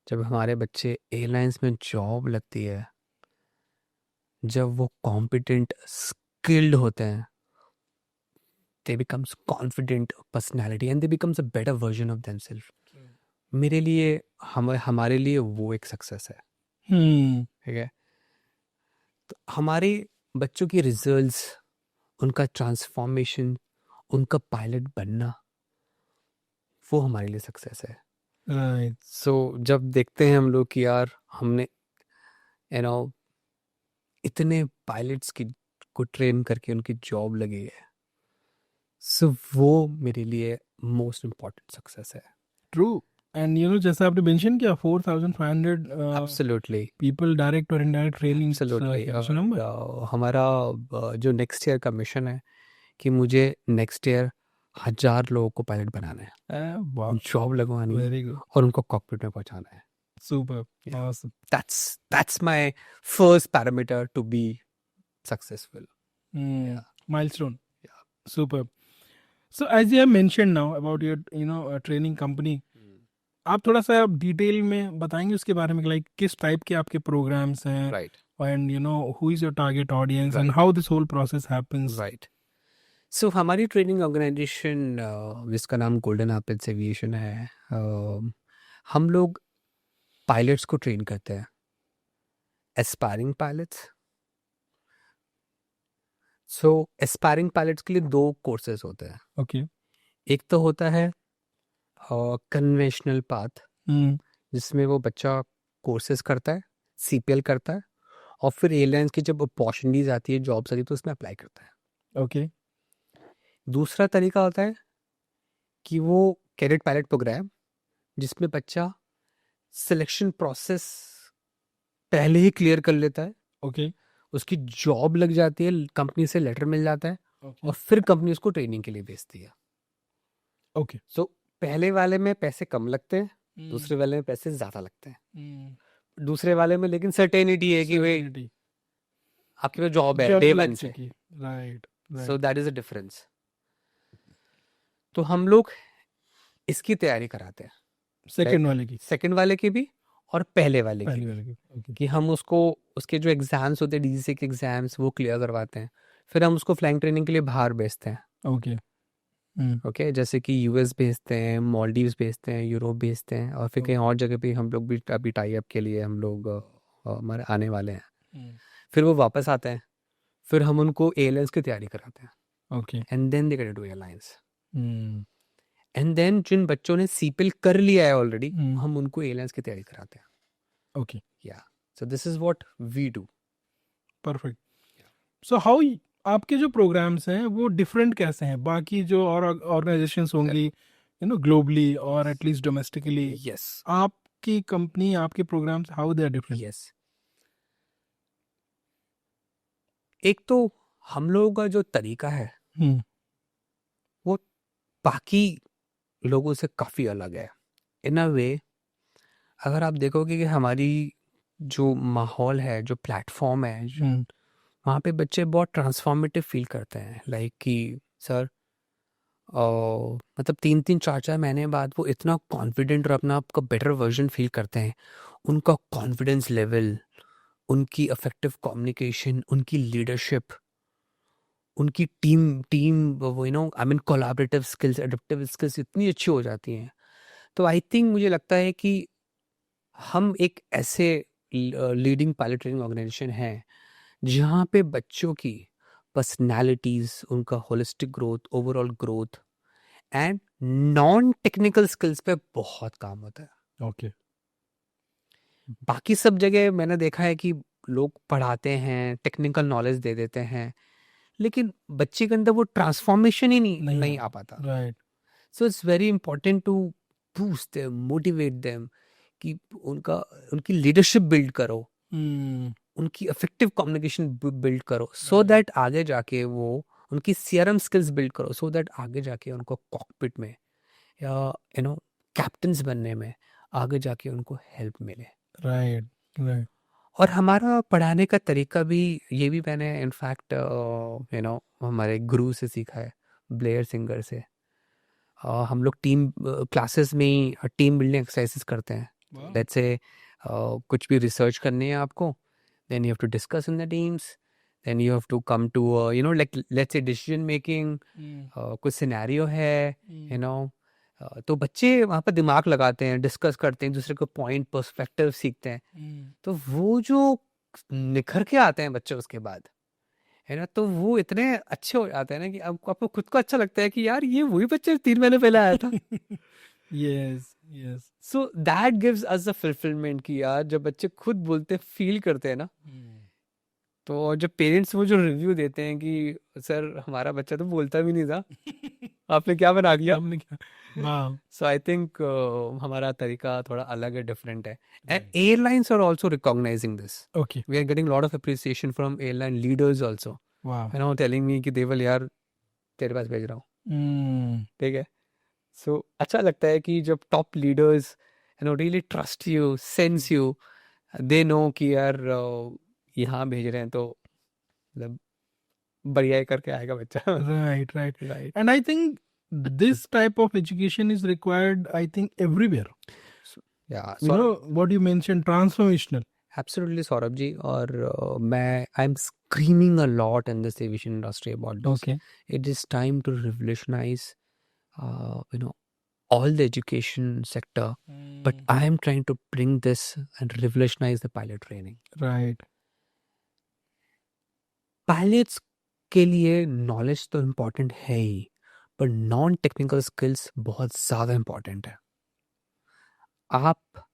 जब हमारे बच्चे एयरलाइंस में जॉब लगती है, जब वो कॉम्पिटेंट स्किल्ड होते हैं, they becomes confident personality and they becomes a better version of themselves. मेरे लिए हमारे लिए वो एक सक्सेस है. ठीक है. तो हमारे बच्चों की रिजल्ट्स, उनका ट्रांसफॉर्मेशन, उनका पायलट बनना, वो हमारे लिए सक्सेस है. Right. सो जब देखते हैं हम लोग कि यार हमने इतने पायलट्स को ट्रेन करके उनकी जॉब लगी है, सो वो मेरे लिए मोस्ट इम्पॉर्टेंट सक्सेस है. True. And जैसा आपने मेंशन किया 4,500 absolutely. people direct or indirect training. Absolutely. हमारा जो नेक्स्ट ईयर का मिशन है कि मुझे नेक्स्ट ईयर 1000 लोगों को पायलट बनाना है, Wow. जॉब लगवानी है Very good. और उनको कॉकपिट में पहुंचाना है. Super. Yeah. Awesome. That's my first parameter to be successful. Yeah. Milestone. Yeah. Super. So as you have mentioned now about your training company, आप थोड़ा सा डिटेल में बताएंगे उसके बारे में, लाइक किस टाइप के आपके प्रोग्राम्स हैं, Right. And who is your target audience and Right. How this whole process happens. Right. So हमारी ट्रेनिंग ऑर्गेनाइजेशन जिसका नाम गोल्डन एपिल्स एविएशन है, हम लोग पायलट्स को ट्रेन करते हैं, एस्पायरिंग पायलट्स. सो एस्पायरिंग पायलट्स के लिए 2 कोर्सेज होते हैं. ओके. एक तो होता है कन्वेंशनल पाथ, जिसमें वो बच्चा कोर्सेज करता है, सीपीएल करता है, और फिर एयरलाइंस की जब अपॉर्चुनिटीज आती है, जॉब्स आती है, तो उसमें अप्लाई करता है. ओके. दूसरा तरीका होता है कि वो कैडेट पायलट प्रोग्राम, जिसमें बच्चा सिलेक्शन प्रोसेस पहले ही क्लियर कर लेता है, ओके. उसकी जॉब लग जाती है, कंपनी से लेटर मिल जाता है, और फिर कंपनी उसको ट्रेनिंग के लिए भेजती है. ओके. सो पहले वाले में पैसे कम लगते हैं, दूसरे वाले में पैसे ज़्यादा लगते हैं. दूसरे वाले में लेकिन सर्टेनिटी है कि भाई आपके पास जॉब है डे वन से. Right. So that is a difference. तो हम लोग इसकी तैयारी कराते हैं, सेकंड वाले की भी और पहले वाले की भी, ओके. कि हम उसको उसके जो एग्जाम्स होते हैं, डीजीसी के एग्जाम्स, वो क्लियर करवाते हैं. फिर हम उसको फ्लाइंग ट्रेनिंग के लिए बाहर भेजते हैं. ओके. ओके, जैसे कि यूएस भेजते हैं, मालदीव्स भेजते हैं, यूरोप भेजते हैं, और फिर कहीं और जगह पे हम लोग भी अभी टाई अप के लिए हम लोग हमारे आने वाले हैं. फिर वो वापस आते हैं, फिर हम उनको एयरलाइंस की तैयारी कराते हैं. Okay. And then they get to airlines. And then जिन बच्चों ने सीपीएल कर लिया है ऑलरेडी, हम उनको एयरलाइंस की तैयारी कराते हैं. ओके. या so this is what we do. Perfect. So how आपके जो प्रोग्राम्स हैं वो डिफरेंट कैसे हैं बाकी जो और ऑर्गेनाइजेशंस होंगी ग्लोबली और एटलीस्ट डोमेस्टिकली? यस. आपकी कंपनी, आपके programmes, how they are different? Yes. एक तो हम लोगों का जो तरीका है वो बाकी लोगों से काफ़ी अलग है. इन अ वे, अगर आप देखोगे कि हमारी जो माहौल है, जो प्लेटफॉर्म है, वहाँ पे बच्चे बहुत ट्रांसफॉर्मेटिव फील करते हैं. लाइक कि सर, मतलब 3-4 महीने बाद वो इतना कॉन्फिडेंट और अपना आपका बेटर वर्जन फील करते हैं. उनका कॉन्फिडेंस लेवल, उनकी इफेक्टिव कम्युनिकेशन, उनकी लीडरशिप, उनकी टीम वो I mean collaborative skills, adaptive skills इतनी अच्छी हो जाती हैं. तो आई थिंक मुझे लगता है कि हम एक ऐसे लीडिंग पायलट ट्रेनिंग ऑर्गेनाइजेशन है जहाँ पे बच्चों की पर्सनालिटीज, उनका holistic growth, overall growth and non technical skills पे बहुत काम होता है. ओके. बाकी सब जगह मैंने देखा है कि लोग पढ़ाते हैं, टेक्निकल नॉलेज दे देते हैं, लेकिन बच्चे के अंदर वो ट्रांसफॉर्मेशन ही नहीं आ पाता. Right. So it's very important to boost them, motivate them, कि उनकी लीडरशिप बिल्ड करो, उनकी इफेक्टिव कम्युनिकेशन बिल्ड करो, सो दैट आगे जाके वो उनकी सीआरएम स्किल्स बिल्ड करो, सो दैट आगे जाके उनको कॉकपिट में या कैप्टन्स बनने में आगे जाके उनको हेल्प मिले. राइट. राइट. और हमारा पढ़ाने का तरीका भी, ये भी मैंने इनफैक्ट हमारे गुरु से सीखा है, ब्लेयर सिंगर से. हम लोग टीम क्लासेस में ही टीम बिल्डिंग एक्सरसाइजेस करते हैं. लेट्स से कुछ भी रिसर्च करनी है आपको, then you have to discuss in the teams, then you have to come to like let's say decision making, कुछ सिनेरियो है, तो बच्चे वहाँ पर दिमाग लगाते हैं, डिस्कस करते हैं, दूसरे को पॉइंट पर्सपेक्टिव सीखते हैं. तो वो जो निखर के आते हैं बच्चे उसके बाद, है ना, तो वो इतने अच्छे हो जाते हैं ना कि आपको खुद को अच्छा लगता है कि यार ये वही बच्चे 3 महीने पहले आया था. Yes. Yes. So that gives us a fulfilment कि यार जब बच्चे खुद बोलते फील करते हैं ना, तो जब पेरेंट्स वो जो रिव्यू देते हैं कि सर हमारा बच्चा तो बोलता भी नहीं था, आपने क्या बना दिया. हमने क्या. वाह. सो आई थिंक हमारा तरीका थोड़ा अलग है, डिफरेंट है. And airlines are also recognising this. Okay. We are getting lot of appreciation from airline leaders also, वाह. टेलिंग मी कि देवल यार तेरे पास भेज रहा हूँ. ठीक है. सो अच्छा लगता है कि जब top leaders really trust you, sense you. They know कि यार यहाँ भेज रहे हैं तो मतलब बढ़िया ही करके आएगा बच्चा. Right, right. Right. And I think this type of education is required, I think, everywhere. Yeah. You know, what you mentioned, transformational. Absolutely, Saurabh ji. और I'm screaming a lot in this aviation industry about this. Okay. It is time to revolutionize, all the education sector. But I am trying to bring this and revolutionize the pilot training. Right. Pilots के लिए knowledge तो important है ही, पर non technical skills बहुत ज़्यादा important है. आप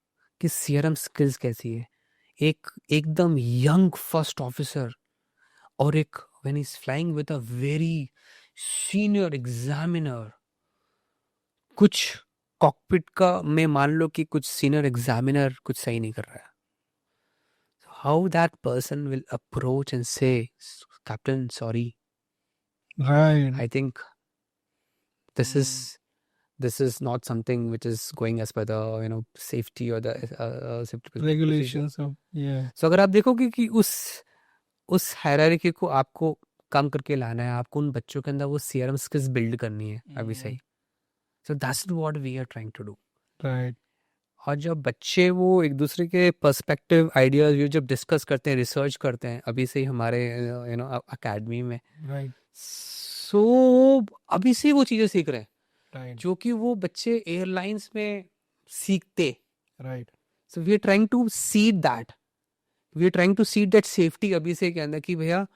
की सीआरएम स्किल्स कैसी है? एक एकदम यंग फर्स्ट ऑफिसर और एक when is flying with a very senior examiner, कुछ कॉकपिट का में मान लो कि कुछ सीनियर एग्जामिनर कुछ सही नहीं कर रहा है. How that person will approach and say captain sorry, Right. I think this is not something which is going as per the safety or the safety procedure. Regulations of, yeah. So अगर आप देखोगे कि उस hierarchy को आपको कम करके लाना है, आपको उन बच्चों के अंदर वो सीआरएम स्किल्स बिल्ड करनी है अभी से ही. So that's what we are trying to do. Right. और जब बच्चे वो एक दूसरे के पर्सपेक्टिव आइडियाज ये जब डिस्कस करते हैं, रिसर्च करते हैं अभी से ही हमारे अकेडमी में, Right. सो अभी से वो चीज़ें सीख रहे हैं Right. जो कि वो बच्चे एयरलाइंस में सीखते. Right. So we are trying to seed that, safety अभी से के अंदर कि भैया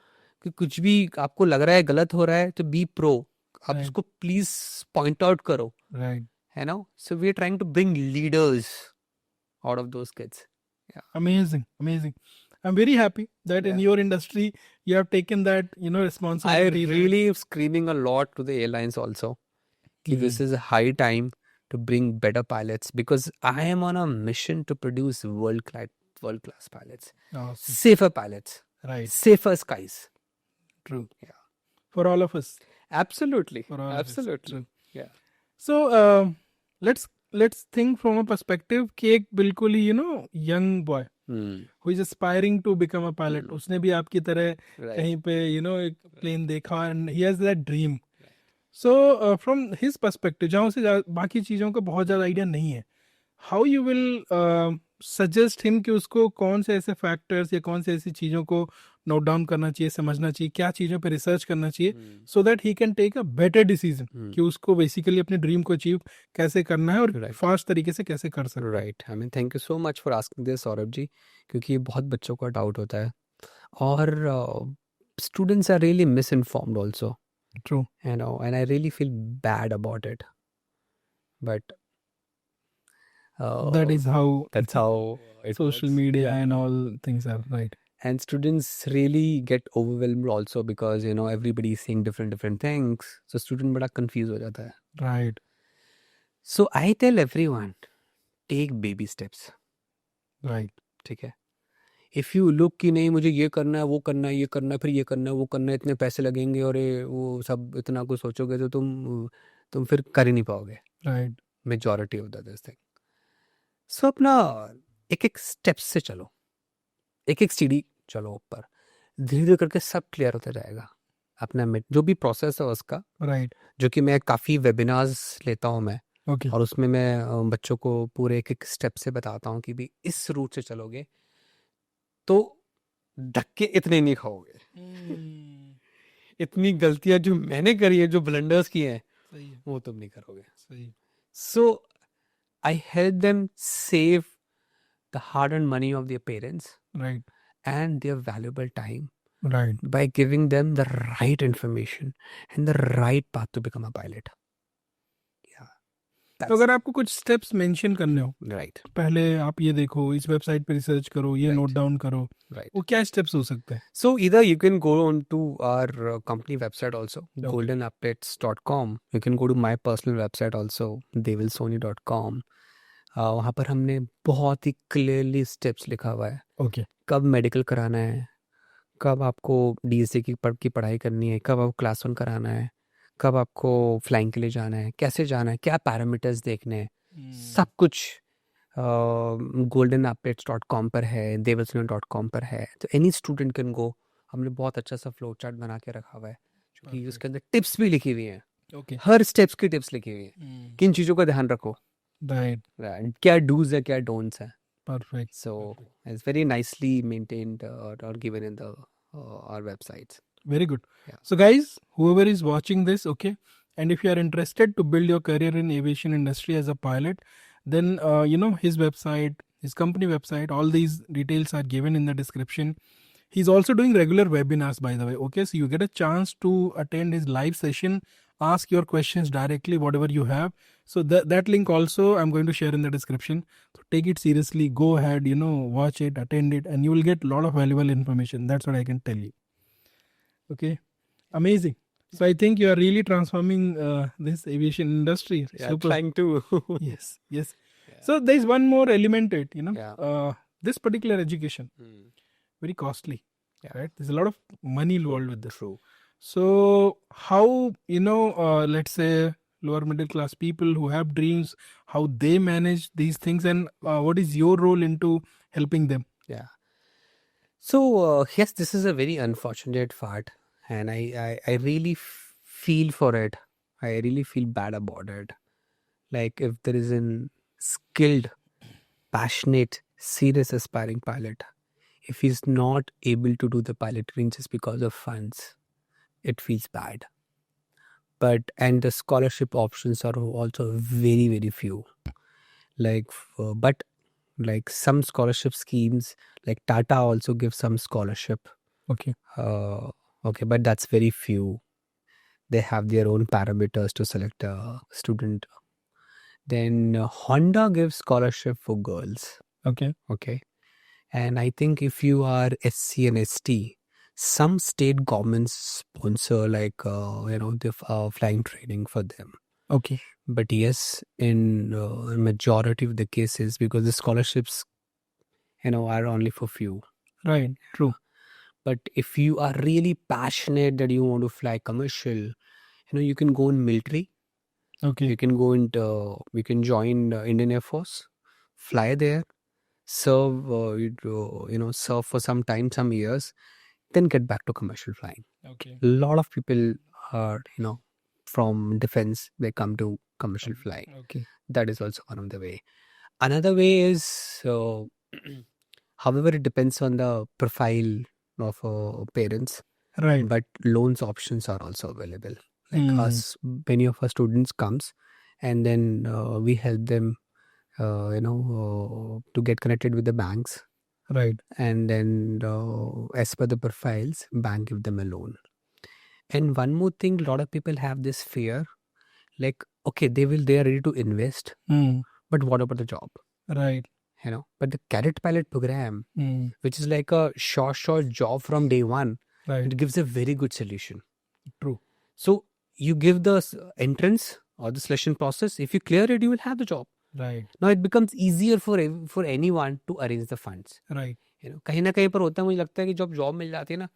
कि कुछ भी आपको लग रहा है गलत हो रहा है तो बी प्रो, आप Right. उसको प्लीज पॉइंट आउट करो, Right. है ना. So we are trying to bring leaders out of those kids. Amazing. Amazing. I'm very happy that in your industry you have taken that, I responsibility. really screaming a lot to the airlines also कि this is a high time to bring better pilots because I am on a mission to produce world class pilots, Awesome. safer pilots, Right. safer skies. True. Yeah. For all of us. Absolutely. For all of us. Absolutely. True. Yeah. So let's think from a perspective कि एक बिल्कुल ही young boy who is aspiring to become a pilot, उसने भी आपकी तरह कहीं पे एक plane देखा and he has that dream. So from his perspective, जहाँ उसे बाकी चीज़ों का बहुत ज़्यादा आइडिया नहीं है, how you will suggest him कि उसको कौन से ऐसे फैक्टर्स या कौन से ऐसी चीज़ों को नोट डाउन करना चाहिए, समझना चाहिए, क्या चीज़ों पे रिसर्च करना चाहिए, so that he can take a better decision कि उसको बेसिकली अपने ड्रीम को अचीव कैसे करना है और फास्ट तरीके से कैसे कर सकते हैं. Right. I mean thank you so much for asking this Saurabh ji, क्योंकि ये बहुत बच्चों का डाउट होता है और students are really misinformed also. True. And I really feel bad about it, but that's how social works. media and all things are. Right. And students really get overwhelmed also because everybody is saying different things, so student बड़ा confused हो जाता है. Right. So I tell everyone, take baby steps. Right. ठीक है. If you look कि नहीं मुझे ये करना है, वो करना है, ये करना है, फिर ये करना है, वो करना है, इतने पैसे लगेंगे और ये वो सब इतना कुछ सोचोगे तो तुम फिर कर ही नहीं पाओगे. Right. Majority of this thing. So अपना एक एक स्टेप्स से चलो, एक एक सीढ़ी चलो ऊपर, धीरे धीरे करके सब क्लियर होता जाएगा. अपना जो भी प्रोसेस है उसका, Right. जो कि मैं काफ़ी वेबिनार्स लेता हूँ मैं, Okay. और उसमें मैं बच्चों को पूरे एक एक स्टेप से बताता हूँ कि भी इस रूट से चलोगे तो धक्के इतने नहीं खाओगे. इतनी गलतियां जो मैंने करी है, जो ब्लंडर्स किए हैं, वो तुम नहीं करोगे. So I help them save the hard earned money of their parents, Right. and their valuable time, Right. by giving them the right information and the right path to become a pilot. तो अगर आपको कुछ steps mention करने हो, right, पहले आप ये देखो, इस वेबसाइट पे रिसर्च करो, ये नोट डाउन करो, राइट, वो क्या स्टेप्स हो सकते हैं? So either you can go on to our company website also, goldenupdates.com. You can go to my personal website also, devilsoni.com. वहाँ पर हमने बहुत ही क्लियरली स्टेप्स लिखा हुआ है. ओके. कब मेडिकल कराना है, कब आपको डीएसए की पढ़ाई करनी है, कब आपको क्लास 1 कराना है, कब आपको फ्लाइंग के लिए जाना है, कैसे जाना है, क्या पैरामीटर्स देखने हैं, सब कुछ goldenupdates.com पर है, devilsonian.com पर है, तो एनी स्टूडेंट कैन गो. हमने बहुत अच्छा सा फ्लो चार्ट बना के रखा हुआ है, क्योंकि Perfect. उसके अंदर टिप्स भी लिखी हुई हैं, Okay. हर स्टेप्स की टिप्स लिखी हुई हैं, Mm. किन चीज़ों का ध्यान रखो, Right. क्या डूज है क्या डोंट्स है. Perfect. So Perfect. it's very nicely maintained or given in the our websites. Very good. Yeah. So, guys, whoever is watching this, okay, and if you are interested to build your career in aviation industry as a pilot, then his website, his company website, all these details are given in the description. He's also doing regular webinars, by the way. Okay, so you get a chance to attend his live session, ask your questions directly, whatever you have. So that link also I'm going to share in the description. So take it seriously, go ahead, watch it, attend it, and you will get a lot of valuable information. That's what I can tell you. Okay, amazing. So I think you are really transforming this aviation industry. Yeah, Super. trying to. Yes, yes. Yeah. So there is one more element to it. Yeah. This particular education, very costly. Yeah. Right? There's a lot of money involved with this. True. So how let's say lower middle class people who have dreams, how they manage these things, and what is your role into helping them? Yeah. So yes, this is a very unfortunate part, and I really feel for it. I really feel bad about it. Like if there is an skilled, passionate, serious aspiring pilot, if he's not able to do the pilot training just because of funds, it feels bad. And the scholarship options are also very, very few. But some scholarship schemes, like Tata also gives some scholarship. Okay. Okay, but that's very few. They have their own parameters to select a student. Then Honda gives scholarship for girls. Okay. Okay. And I think if you are SC and ST, some state governments sponsor the flying training for them. Okay. But yes, in majority of the cases, because the scholarships, are only for few. Right. True. But if you are really passionate that you want to fly commercial, you can go in military. Okay. You can go into, you can join Indian Air Force, fly there, serve, serve for some time, some years, then get back to commercial flying. Okay. A lot of people are, from defense, they come to commercial flying. Okay. That is also one of the way. Another way is, however, it depends on the profile of parents. Right. But loans options are also available. Like us, many of our students comes, and then we help them, to get connected with the banks. Right. And then as per the profiles, bank give them a loan. And one more thing, a lot of people have this fear, like, okay, they are ready to invest, but what about the job? Right. But the Cadet Pilot program, which is like a short job from day one, Right. it gives a very good solution. True. So you give the entrance or the selection process. If you clear it, you will have the job. Right. Now it becomes easier for anyone to arrange the funds. Right. कहीं ना कहीं पर होता है, मुझे लगता है कि जब जॉब मिल जाती है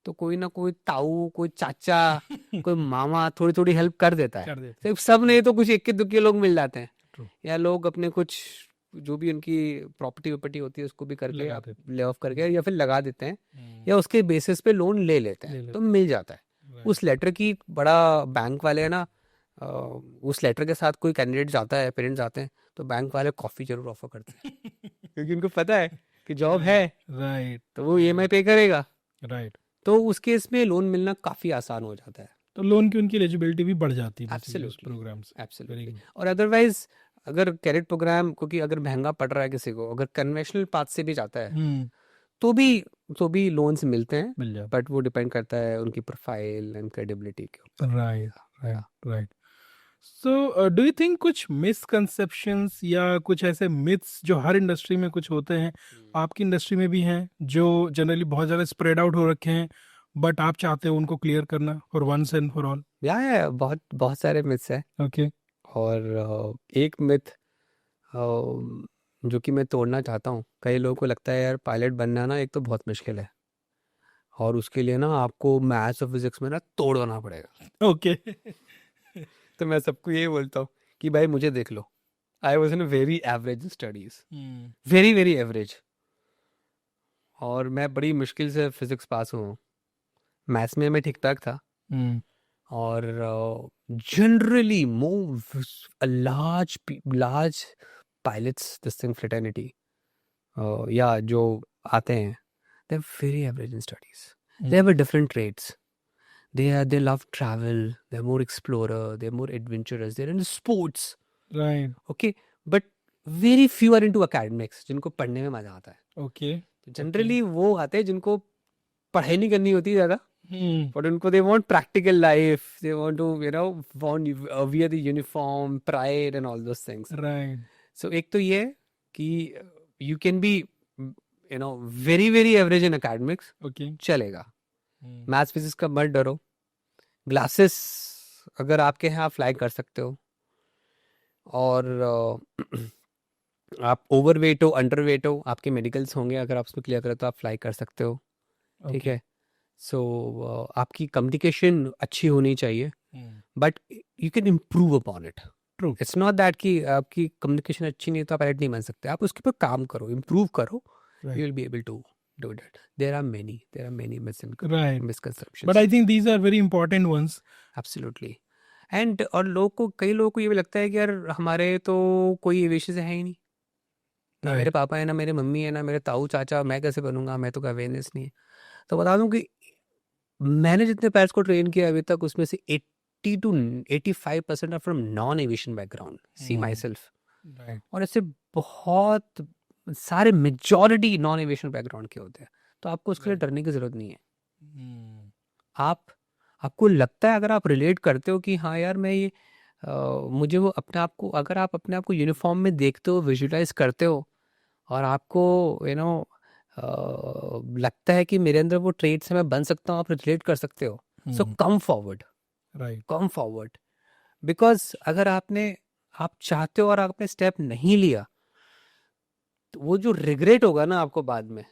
तो कोई ना कोई ताऊ, कोई चाचा, कोई मामा थोड़ी थोड़ी हेल्प कर देता है. सिर्फ सब नहीं तो कुछ इक्के दुक्के लोग मिल जाते हैं. True. या लोग अपने कुछ जो भी उनकी प्रॉपर्टी होती है उसको भी करके ले ऑफ करके या फिर लगा देते हैं, या उसके बेसिस पे लोन ले लेते हैं, तो मिल जाता है. उस लेटर की बड़ा बैंक वाले है ना, उस लेटर के साथ कोई कैंडिडेट जाता है, पेरेंट्स आते हैं, तो बैंक वाले कॉफी जरूर ऑफर करते हैं क्योंकि उनको पता है कि जॉब है. राइट. तो वो EMI पे करेगा. राइट. तो उस केस में लोन मिलना काफी आसान हो जाता है. तो लोन की उनकी एलिजिबिलिटी भी बढ़ जाती है प्रोग्राम से. एब्सोल्युटली. और अदरवाइज अगर कैडेट प्रोग्राम, क्योंकि अगर महंगा पड़ रहा है किसी को, अगर कन्वेंशनल पाथ से भी जाता है तो भी लोन्स मिलते हैं, मिल जाते. बट वो डिपेंड करता है उनकी प्रोफाइल एंड क्रेडिबिलिटी के ऊपर. Right. So do you think कुछ मिसकंसेप्शंस या कुछ ऐसे मिथ्स जो हर इंडस्ट्री में कुछ होते हैं, आपकी इंडस्ट्री में भी हैं, जो जनरली बहुत ज़्यादा स्प्रेड आउट हो रखे हैं, बट आप चाहते हो उनको क्लियर करना for once and for all? या बहुत सारे मिथ्स हैं. ओके. और एक मिथ जो कि मैं तोड़ना चाहता हूँ. कई लोगों को लगता है यार पायलट बनना ना एक तो बहुत मुश्किल है, और उसके लिए ना आपको मैथ्स और फिजिक्स में ना तोड़ होना पड़ेगा. ओके. तो मैं सबको यही बोलता हूँ कि भाई मुझे देख लो, I was in very average studies, very very average. और मैं बड़ी मुश्किल से फिजिक्स पास हुआ। मैथ्स में मैं ठीक ठाक था। और generally move large large pilots this thing fraternity या जो आते हैं, they are very average in studies. They have different trades. They love travel, they're more explorer, they're more adventurous, they're into sports, Right. okay, but very few are into academics, जिनको पढ़ने में मजा आता है। Okay. तो generally वो आते हैं जिनको पढ़ाई नहीं करनी होती ज़्यादा, but उनको they want practical life, they want to want wear the uniform, pride and all those things. Right. So एक तो ये है कि you can be very very average in academics, Okay. चलेगा। मैथ्स फिजिक्स का मत डरो। ग्लासेस अगर आपके हैं आप फ्लाई कर सकते हो। और आप ओवर वेट हो, अंडर वेट हो, आपके मेडिकल्स होंगे, अगर आप उसमें क्लियर करें तो आप फ्लाई कर सकते हो। ठीक Okay. है। सो आपकी कम्युनिकेशन अच्छी होनी चाहिए, but you can improve upon it. True. It's not that कि आपकी कम्युनिकेशन अच्छी नहीं है तो आप पायलट नहीं बन सकते। आप उसके ऊपर काम करो, इम्प्रूव करो, Right. You will be able to do that. There are many Right. misconceptions. But I think these are very important ones. Absolutely. And और कई लोगों को ये भी लगता है कि यार हमारे तो कोई एविएशन से है ही नहीं, ना Right. मेरे पापा है, ना मेरे मम्मी है, ना मेरे ताऊ चाचा, मैं कैसे बनूंगा, मैं तो कोई अवेयरनेस नहीं है। तो बता दूं कि मैंने जितने पैरट्स को ट्रेन किया अभी तक, उसमें से 80 to 85% are from non aviation background, see myself. Right. और ऐसे बहुत सारे मेजॉरिटी नॉन एविएशन बैकग्राउंड के होते हैं। तो आपको उसके लिए डरने की जरूरत नहीं है। आपको लगता है, अगर आप रिलेट करते हो कि हाँ यार मैं ये मुझे वो अपने आप को, अगर आप अपने आप को यूनिफॉर्म में देखते हो, विजुलाइज करते हो, और आपको लगता है कि मेरे अंदर वो ट्रेड्स है, मैं बन सकता हूँ, आप रिलेट कर सकते हो, so come forward. Right. Come forward. Because अगर आप चाहते हो और आपने स्टेप नहीं लिया, तो वो जो रिग्रेट होगा ना आपको बाद में,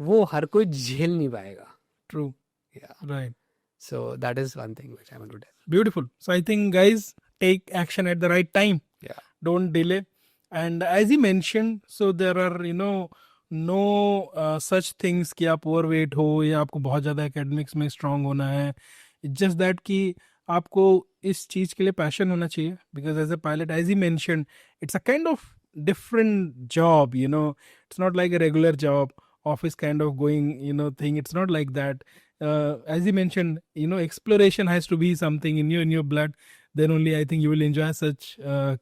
वो हर कोई झेल नहीं पाएगा। True. Yeah. Right. So that is one thing which I want to tell. Beautiful. So I think, guys, take action at the right time. Yeah. Don't delay. And as he mentioned, so there are no such things कि आप overweight हो या आपको बहुत ज़्यादा academics में strong होना है. It's just that कि आपको इस चीज़ के लिए passion होना चाहिए. Because as a pilot, as he mentioned, it's a kind of different job. It's not like a regular job, office kind of going thing. It's not like that. As he mentioned, exploration has to be something in your blood. Then only I think you will enjoy such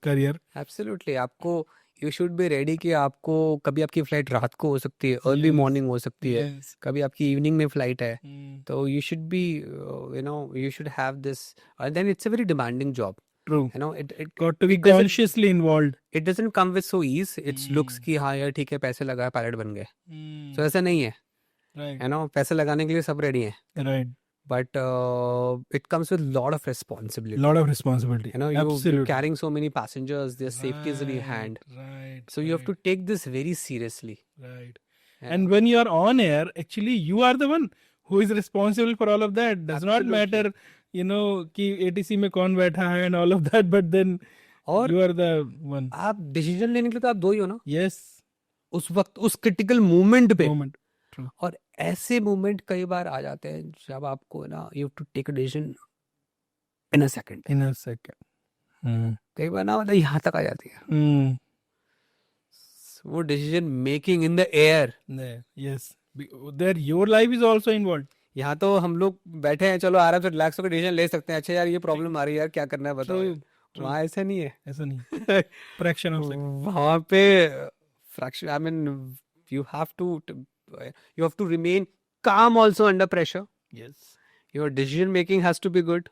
career. Absolutely. आपको you should be ready कि आपको कभी आपकी flight रात को हो सकती है, अर्ली Yes. मॉर्निंग हो सकती है, Yes. कभी आपकी इवनिंग में फ्लाइट है। Mm. तो you should be you should have this, and then it's a very demanding job. True. It Got to be it doesn't- consciously involved. it doesn't come with so ease. It's looks कि हाँ यार ठीक है, पैसे लगाए pilot बन गए। तो ऐसा नहीं है। Right. पैसे लगाने के लिए सब रेडी हैं, Right. but it comes with lot of responsibility. Lot of responsibility. you're Absolutely. carrying so many passengers, their safety is in your hand, Right. so you have to take this very seriously. Right. Yeah. And when you are on air, actually you are the one who is responsible for all of that. Does not Absolutely. matter, कि ATC में कौन बैठा है and all of that, but then और you are the one. आप decision लेने के लिए तो आप दो ही हो ना, Yes. उस वक्त, उस क्रिटिकल मोमेंट पे। Moment. True. और ऐसे मोमेंट कई बार आ जाते हैं जब आपको you have to take a decision in a second. In a second. कई बार मतलब यहाँ तक आ जाती है वो decision making in the air. Yes. There your life is also involved. यहाँ तो हम लोग बैठे हैं, चलो आराम से रिलैक्स होकर डिसीजन ले सकते हैं, अच्छा यार ये प्रॉब्लम आ रही है यार, क्या करना है बताओ। True. वहाँ ऐसा नहीं है। ऐसा नहीं. Fraction of second. वहाँ पे fraction, I mean you have to remain calm also under pressure. Yes. Your decision making has to be good.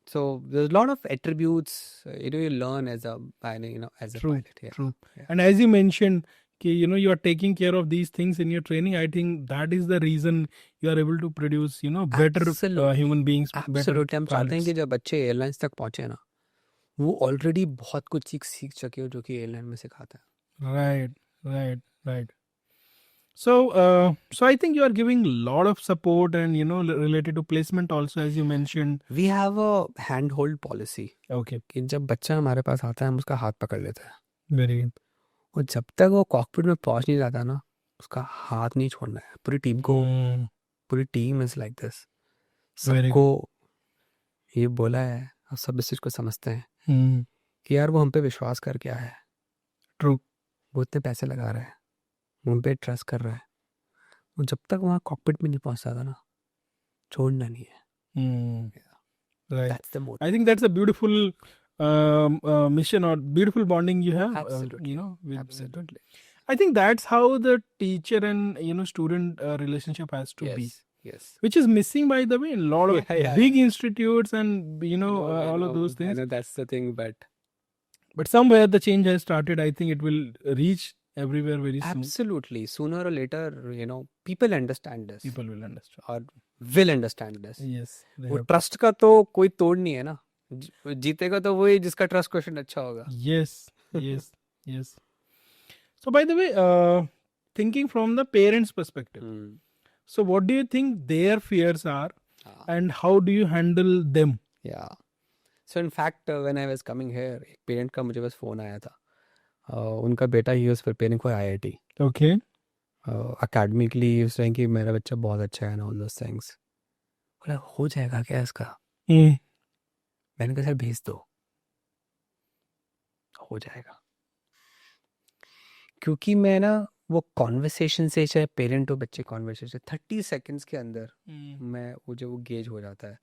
So there's a lot of attributes you learn as a True. pilot. Yeah. True. Yeah. And as you mentioned, you are taking care of these things in your training. I think that is the reason you are able to produce better Absolutely. human beings. Absolutely. हम better चाहते हैं कि pilots. जब बच्चे airlines तक पहुंचे ना, वो ऑलरेडी बहुत कुछ सीख चुके हो जो कि एयरलाइन में सिखाता है। Right. So, so I think you are giving a lot of support and related to placement also, as you mentioned. We have a hand hold policy Okay, कि जब बच्चा हमारे पास आता है हम उसका हाथ पकड़ लेते हैं very good. और जब तक वो कॉकपिट में पहुंच नहीं जाता ना उसका हाथ नहीं छोड़ना है पूरी टीम को पूरी team is like this Very सबको ये बोला है और सब इस चीज़ को समझते हैं Hmm. कि यार वो हम पे विश्वास करके आया है True. वो इतने पैसे लगा रहा है वो हम पे ट्रस्ट कर रहा है वो जब तक वहाँ कॉकपिट में नहीं पहुंचता था ना छोड़ना नहीं है Hmm. Right. That's the motive I think that's a beautiful mission or beautiful bonding you have. Absolutely. With Absolutely. I think that's how the teacher and student relationship has to be, Yes. which is missing, by the way, in a lot of Yeah. big institutes and all of those I things. know that's the thing, But somewhere the change has started. I think it will reach everywhere very soon. absolutely sooner or later, people understand this People will understand. or will understand this. Yes. They वो have. Trust का तो कोई तोड़ नहीं है ना जीतेगा तो वही जिसका ट्रस्ट क्वेश्चन अच्छा होगा Yes. Yes. Yes. So, by the way, thinking from the parents' perspective, so what do you think their fears are, and how do you handle them? Yeah. So in fact, when I was coming here, एक parent का मुझे बस phone आया था उनका बेटा ही उस preparing for IIT Okay. Academically उस टाइम कि मेरा बच्चा बहुत अच्छा है ना ऑल दोस थिंग्स बोला हो जाएगा क्या इसका मैंने कहा सर भेज दो हो जाएगा क्योंकि मैं ना वो कॉन्वर्सेशन से चाहे पेरेंट हो बच्चे कॉन्वर्सेशन 30 सेकंड्स के अंदर मैं वो जो वो गेज हो जाता है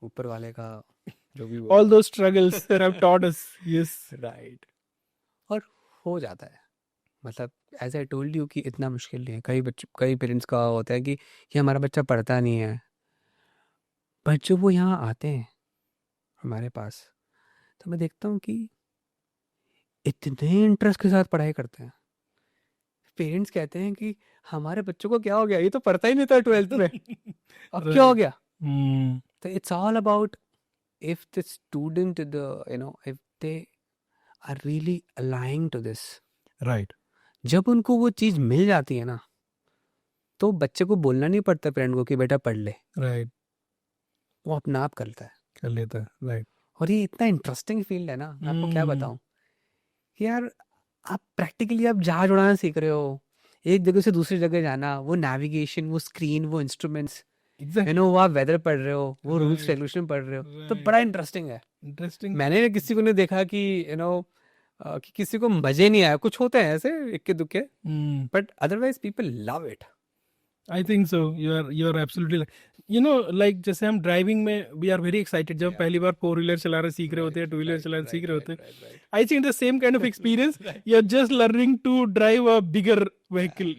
ऊपर वाले का जो भी All those struggles that have taught us. Yes. Right और हो जाता है मतलब एज आई टोल्ड यू कि इतना मुश्किल नहीं है कई पेरेंट्स का होता है कि ये हमारा बच्चा पढ़ता नहीं है बट जब वो यहाँ आते हैं हमारे पास तो मैं देखता हूँ कि इतने इंटरेस्ट के साथ पढ़ाई करते हैं पेरेंट्स कहते हैं कि हमारे बच्चों को क्या हो गया ये तो पढ़ता ही नहीं था 12th में अब क्या हो गया तो it's all about if the student if they are really aligned to this Right. जब उनको वो चीज मिल जाती है ना तो बच्चे को बोलना नहीं पड़ता पेरेंट को कि बेटा पढ़ ले Right. वो अपना आप करता है कर लेता है. Right. और ये इतना इंटरेस्टिंग फील्ड है ना मैं आपको क्या बताऊं कि यार आप प्रैक्टिकली आप जहाज उड़ाना सीख रहे हो एक जगह से दूसरी जगह जाना वो नेविगेशन वो स्क्रीन वो इंस्ट्रूमेंट्स Exactly. वो आप वेदर पढ़ रहे हो वो रूल्स रेगुलेशन पढ़ रहे हो तो बड़ा इंटरेस्टिंग है Interesting. मैंने किसी को नहीं देखा कि कि किसी को मजे नहीं आया कुछ होते हैं ऐसे इक्के दुक्के but otherwise people love it I think so. You are absolutely like जैसे हम ड्राइविंग में we are very excited जब पहली बार 4-wheeler चलाना सीख रहे होते हैं 2-wheeler चलाना सीख रहे होते हैं. I think the same kind of experience. You're just learning to drive a bigger vehicle.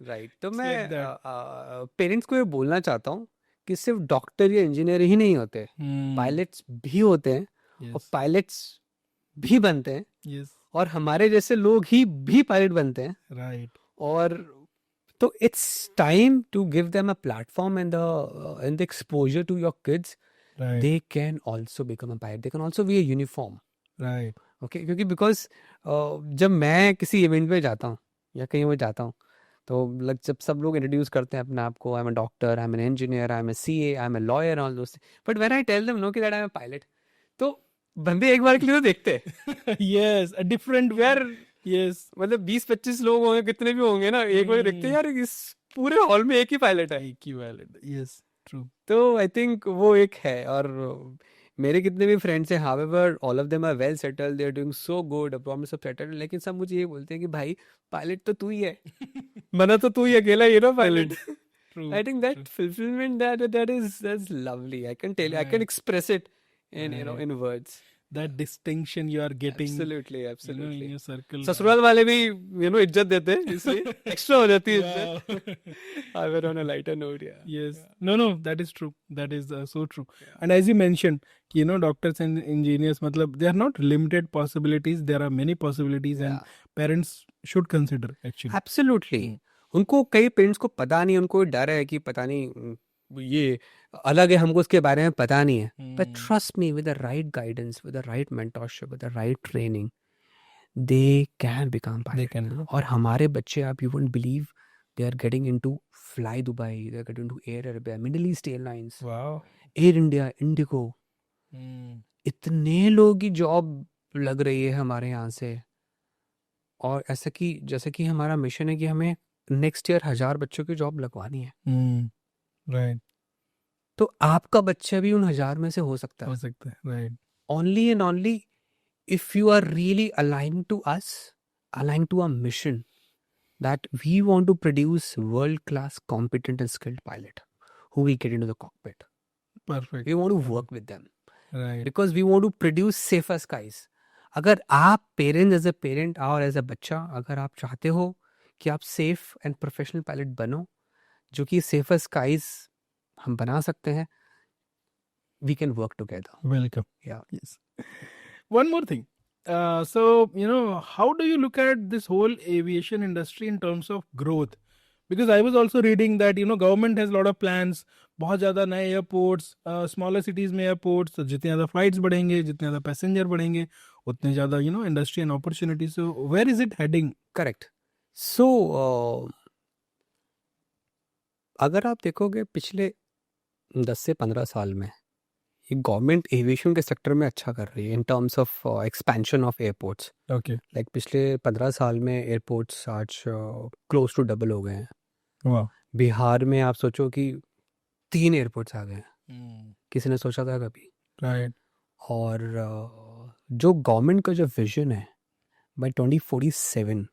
Right तो It's मैं like पेरेंट्स को ये बोलना चाहता हूँ कि सिर्फ डॉक्टर या इंजीनियर ही नहीं होते पायलट्स भी होते हैं और Yes. पायलट्स भी बनते हैं Yes. और हमारे जैसे लोग ही भी पायलट बनते हैं Right. और तो it's time to give them a platform and the exposure to your kids Right. they can also become a pilot they can also be a uniform Right. okay क्योंकि because जब मैं किसी event में जाता हूँ या कहीं वो जाता हूँ तो जब सब लोग इंट्रोड्यूस करते हैं अपने आप को I am a doctor I am an engineer I am a CA I am a lawyer all those but when I tell them no कि that I am a pilot तो बंदे एक बार के लिए तो देखते हैं Yes. A different यार Yes. मतलब 20-25 लोग होंगे कितने भी होंगे ना एक बार देखते हैं यार इस पूरे हॉल में एक ही पायलट है Equivalent. Yes. True. तो आई थिंक वो एक है और मेरे कितने भी फ्रेंड्स हैं however all of them are well settled they are doing so good promise of settled लेकिन सब मुझे ये बोलते हैं कि भाई पायलट तो तू ही है बना तो तू ही अकेला ही ना pilot True. I think that fulfillment that is that's lovely I can tell you I can express it in in words That distinction you are getting. absolutely In absolutely your circle. ससुराल वाले भी इज्जत देते हैं इसलिए extra हो जाती है इज्जत I on a lighter note yeah Yes. No, that is true. That is so true. And as you mentioned, doctors and engineers, matlab, they are not limited possibilities. There are many possibilities, and parents should consider actually. Absolutely. उनको कई parents को पता नहीं उनको डर है कि पता नहीं ये अलग है हमको उसके बारे में पता नहीं है but trust me with the right guidance with the right mentorship with the right training they can become They can. और हमारे बच्चे आप you won't believe they are getting into Fly Dubai, they are getting into Air Arabia, Middle East Airlines, Wow. Air India, Indigo. इतने लोगों की job लग रही है हमारे यहाँ से, और ऐसा कि जैसे कि हमारा मिशन है कि हमें नेक्स्ट ईयर 1000 बच्चों की जॉब लगवानी है, Right. तो आपका बच्चा भी उन 1000 में से हो सकता हो है, सकता है. Right. only and only if you are really aligned to us, aligned to our mission, that we want to produce world-class, competent and skilled pilot who will get into the cockpit. Perfect. We want to work with them Right. because we want to produce safer skies. अगर आप parents as a parent और as a बच्चा अगर आप चाहते हो कि आप सेफ एंड प्रोफेशनल पायलट बनो, जो कि सेफर स्काइज हम बना सकते हैं, we can work together. Welcome. Yeah. Yes. One more thing. So, how do you look at this whole aviation industry in terms of growth? Because I was also reading that, government has a lot of plans. बहुत ज़्यादा नए airports, smaller cities में airports, तो जितने ज़्यादा flights बढ़ेंगे, जितने ज़्यादा पैसेंजर बढ़ेंगे, उतने ज़्यादा, industry and opportunity. So where is it heading? Correct. So, अगर आप देखोगे पिछले 10 से 15 साल में ये गवर्नमेंट एविएशन के सेक्टर में अच्छा कर रही है in terms of expansion of airports. Okay. Like पिछले 15 साल में एयरपोर्ट्स आज क्लोज टू डबल हो गए हैं. वाह. बिहार में आप सोचो कि 3 एयरपोर्ट्स आ गए हैं, किसी ने सोचा था कभी? राइट. और जो गवर्नमेंट का जो विजन है, by 2047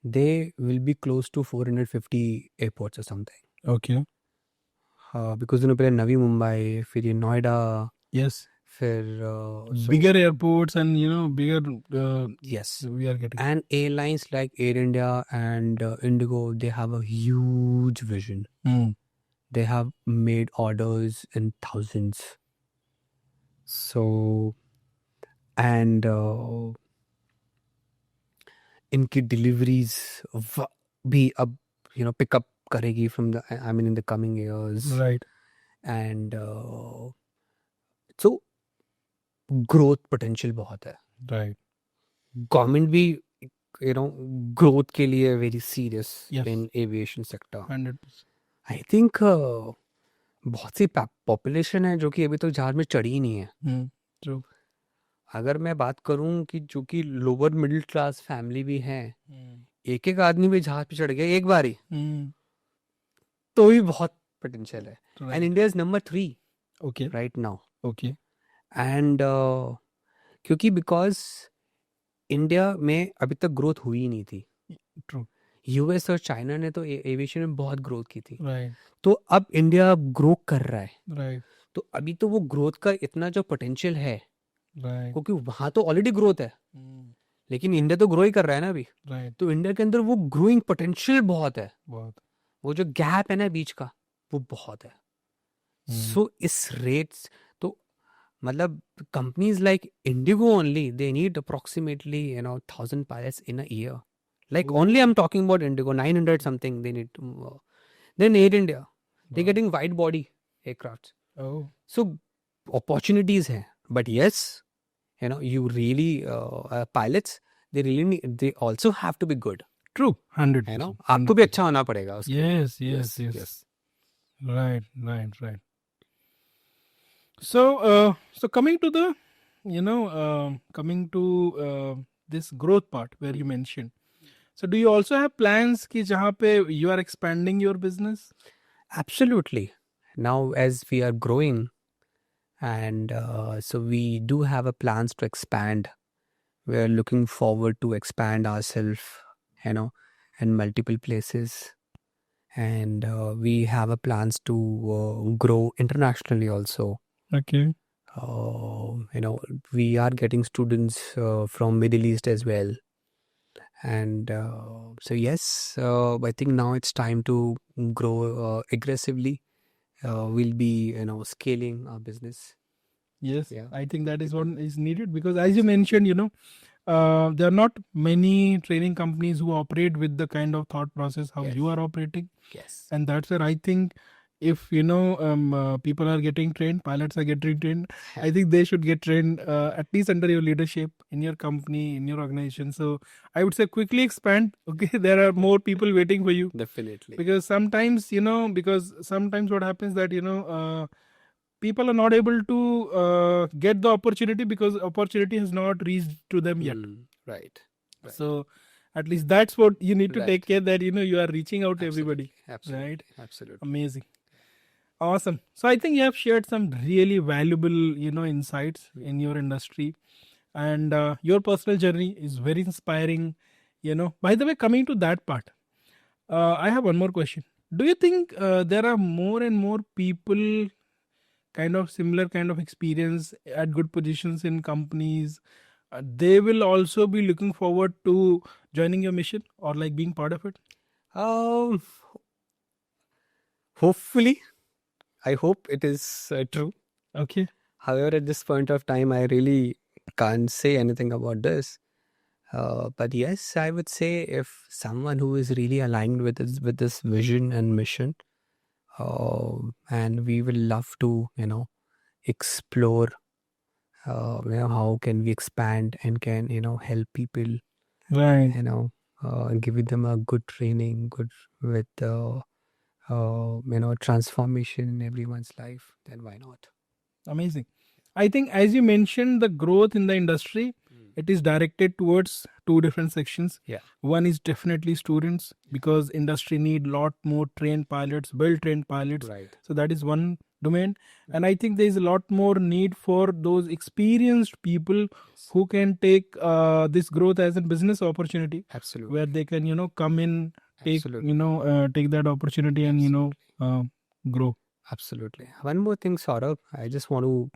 they will be close to 450 airports और समथिंग. ओके. बिकॉज उन्होंने पहले नवी मुंबई, फिर ये नोएडा, यस, फिर bigger airports and bigger yes, we are getting. and airlines like Air India and Indigo, they have a huge vision. They have made orders in thousands. So, and इनकी deliveries भी अब pick up करेगी from the, I mean, in the coming years. Right. And so growth potential बहुत है. Right. Government भी growth के लिए very serious Yes. in aviation sector. 100%. I think बहुत सी population है जो कि अभी तक जहाज में चढ़ी ही नहीं है. True. अगर मैं बात करूं कि जो कि लोअर मिडिल क्लास फैमिली भी है, एक एक आदमी भी जहाज पे चढ़ गया एक बार ही, तो भी बहुत पोटेंशियल है. And India is number 3 okay right now. Okay. And क्योंकि बिकॉज इंडिया में अभी तक ग्रोथ हुई ही नहीं थी. ट्रू. यूएस और चाइना ने तो एविएशन में बहुत ग्रोथ की थी. राइट. तो अब इंडिया ग्रो कर रहा है. राइट. तो अभी तो वो ग्रोथ का इतना जो पोटेंशियल है, राइट. क्योंकि वहां तो ऑलरेडी ग्रोथ है, लेकिन इंडिया तो ग्रो ही कर रहा है ना अभी. राइट. तो इंडिया के अंदर वो ग्रोइंग पोटेंशियल बहुत है. बहुत. वो जो गैप है ना बीच का, वो बहुत है. सो इस रेट्स तो मतलब companies like Indigo only they need approximately 1000 pilots in a year. Like only I'm talking about Indigo, 900 something they need. Then Air India, they're getting wide body aircrafts. Oh. So opportunities hai. But yes, you really pilots, they really need, they also have to be good. True. 100%. आपको भी अच्छा होना पड़ेगा उसके. Yes. Right. So coming to the this growth part where you mentioned, so do you also have plans ki jahan pe you are expanding your business? Absolutely. Now as we are growing, and so we do have a plans to expand. We are looking forward to expand ourselves, in multiple places, and we have a plans to grow internationally also. Okay. We are getting students from Middle East as well, and so yes, I think now it's time to grow aggressively. We'll be scaling our business. Yes, Yeah. I think that is what is needed, because as you mentioned, there are not many training companies who operate with the kind of thought process how Yes. you are operating, Yes. and that's where I think if people are getting trained, pilots are getting trained, I think they should get trained at least under your leadership in your company, in your organization. So I would say quickly expand. Okay, there are more people waiting for you, Definitely. because sometimes what happens that people are not able to get the opportunity because opportunity has not reached to them yet. Right. Right. So at least that's what you need to Right. take care, that you are reaching out to everybody. Absolutely. Right? Absolutely. Amazing. Awesome. So I think you have shared some really valuable insights in your industry, and your personal journey is very inspiring. By the way, coming to that part, I have one more question. Do you think there are more and more people kind of similar kind of experience at good positions in companies? They will also be looking forward to joining your mission or like being part of it? Um, Hopefully, I hope it is true. Okay. However, at this point of time, I really can't say anything about this. But yes, I would say if someone who is really aligned with this vision and mission, and we will love to, explore, how can we expand and can, help people, Right. give them a good training, good with, transformation in everyone's life, then why not? Amazing. I think, as you mentioned, the growth in the industry, it is directed towards two different sections. Yeah. One is definitely students, because industry need lot more trained pilots, well trained pilots. Right. So that is one domain. And I think there is a lot more need for those experienced people who can take this growth as a business opportunity, Absolutely. where they can come in, take Absolutely. take that opportunity and grow. Absolutely. One more thing, Saurabh, I just want to,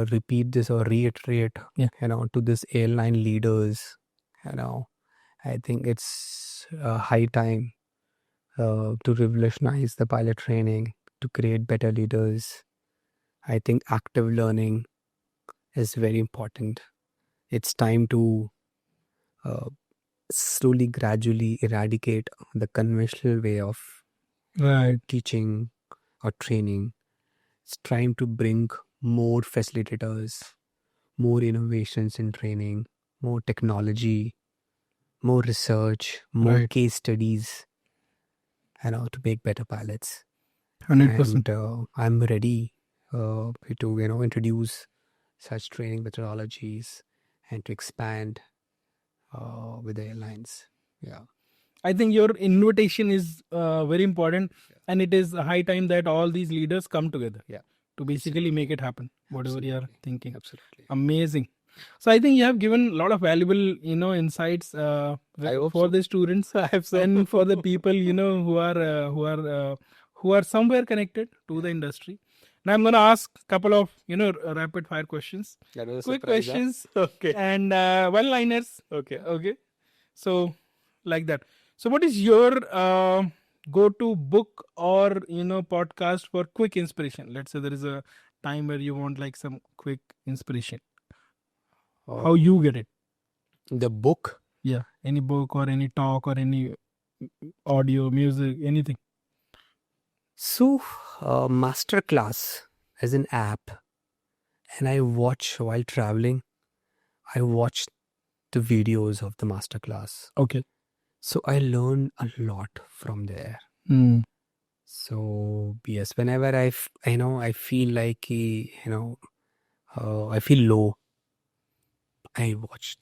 repeat this or reiterate, Yeah. to this airline leaders, I think it's high time to revolutionize the pilot training, to create better leaders. I think active learning is very important. It's time to uh, slowly, gradually eradicate the conventional way of Right. teaching or training. It's trying to bring more facilitators, more innovations in training, more technology, more research, more Right. case studies, to make better pilots. 100%. And I'm ready to, introduce such training methodologies and to expand with the airlines. Yeah. I think your invitation is very important, and it is a high time that all these leaders come together. Yeah. To basically make it happen, whatever you are Absolutely. thinking. Absolutely. Amazing. So I think you have given a lot of valuable, insights I hope for so. the students I hope so. and for the people, who are somewhere connected to the industry. Now I'm going to ask a couple of, rapid fire questions, That was a quick surprise, huh? questions, Okay. and one-liners. Okay. Okay. So like that. So what is your go-to book or podcast for quick inspiration? Let's say there is a time where you want like some quick inspiration. How you get it? The book. Yeah, any book or any talk or any audio, music, anything. So, Masterclass is an app, and I watch while traveling. I watch the videos of the masterclass. Okay. So I learn a lot from there. So yes, whenever I feel like I feel low, I watch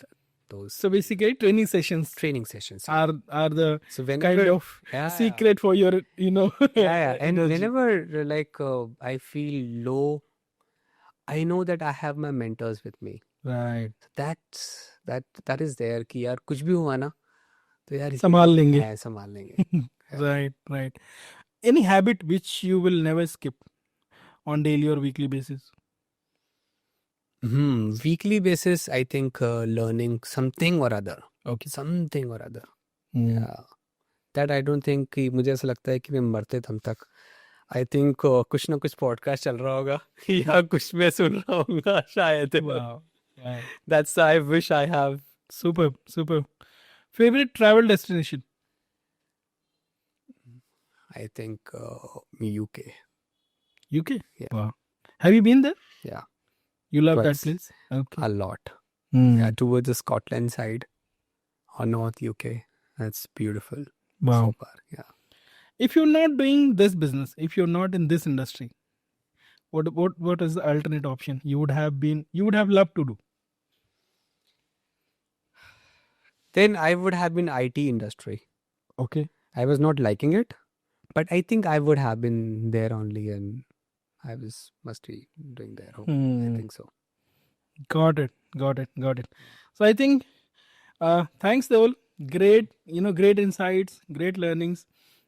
those So basically, training sessions training sessions. are the So whenever kind of yeah, secret for your yeah. And energy. whenever I feel low, I know that I have my mentors with me. Right. That is there कि यार कुछ भी हुआ ना तो यार संभाल लेंगे. संभाल लेंगे. Right. Any habit which you will never skip on daily or weekly basis? Weekly basis, I think learning something or other. Okay. Something or other. Yeah. That I don't think कि मुझे ऐसा लगता है कि मैं मरते दम तक I think कुछ ना कुछ पॉडकास्ट चल रहा होगा या कुछ मैं सुन रहा होगा शायद. Wow. That's I wish I have. Super. Favorite travel destination? I think UK. UK? Yeah. Wow. Have you been there? Yeah. You love Twice. that place? Okay. A lot. Hmm. Yeah, towards the Scotland side or North UK. That's beautiful Wow. so far. Yeah. If you're not doing this business, if you're not in this industry, what is the alternate option you would have loved to do? Then I would have been IT industry. Okay. I was not liking it, but I think I would have been there only, and I must be doing there. I think so. Got it. So I think, thanks, Deval. Great, great insights, great learnings,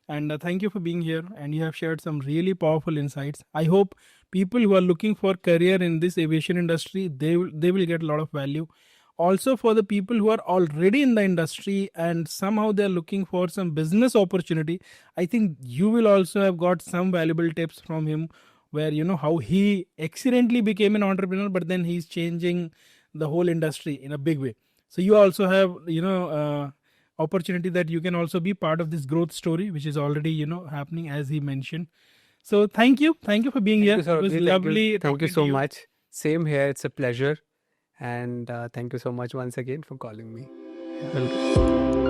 and thank you for being here. And you have shared some really powerful insights. I hope people who are looking for career in this aviation industry, they will get a lot of value. Also, for the people who are already in the industry and somehow they are looking for some business opportunity, I think you will also have got some valuable tips from him, where how he accidentally became an entrepreneur, but then he's changing the whole industry in a big way. So you also have opportunity that you can also be part of this growth story, which is already happening, as he mentioned. So thank you for being here. It was lovely. Thank you so much. Same here. It's a pleasure, and thank you so much once again for calling me. Welcome.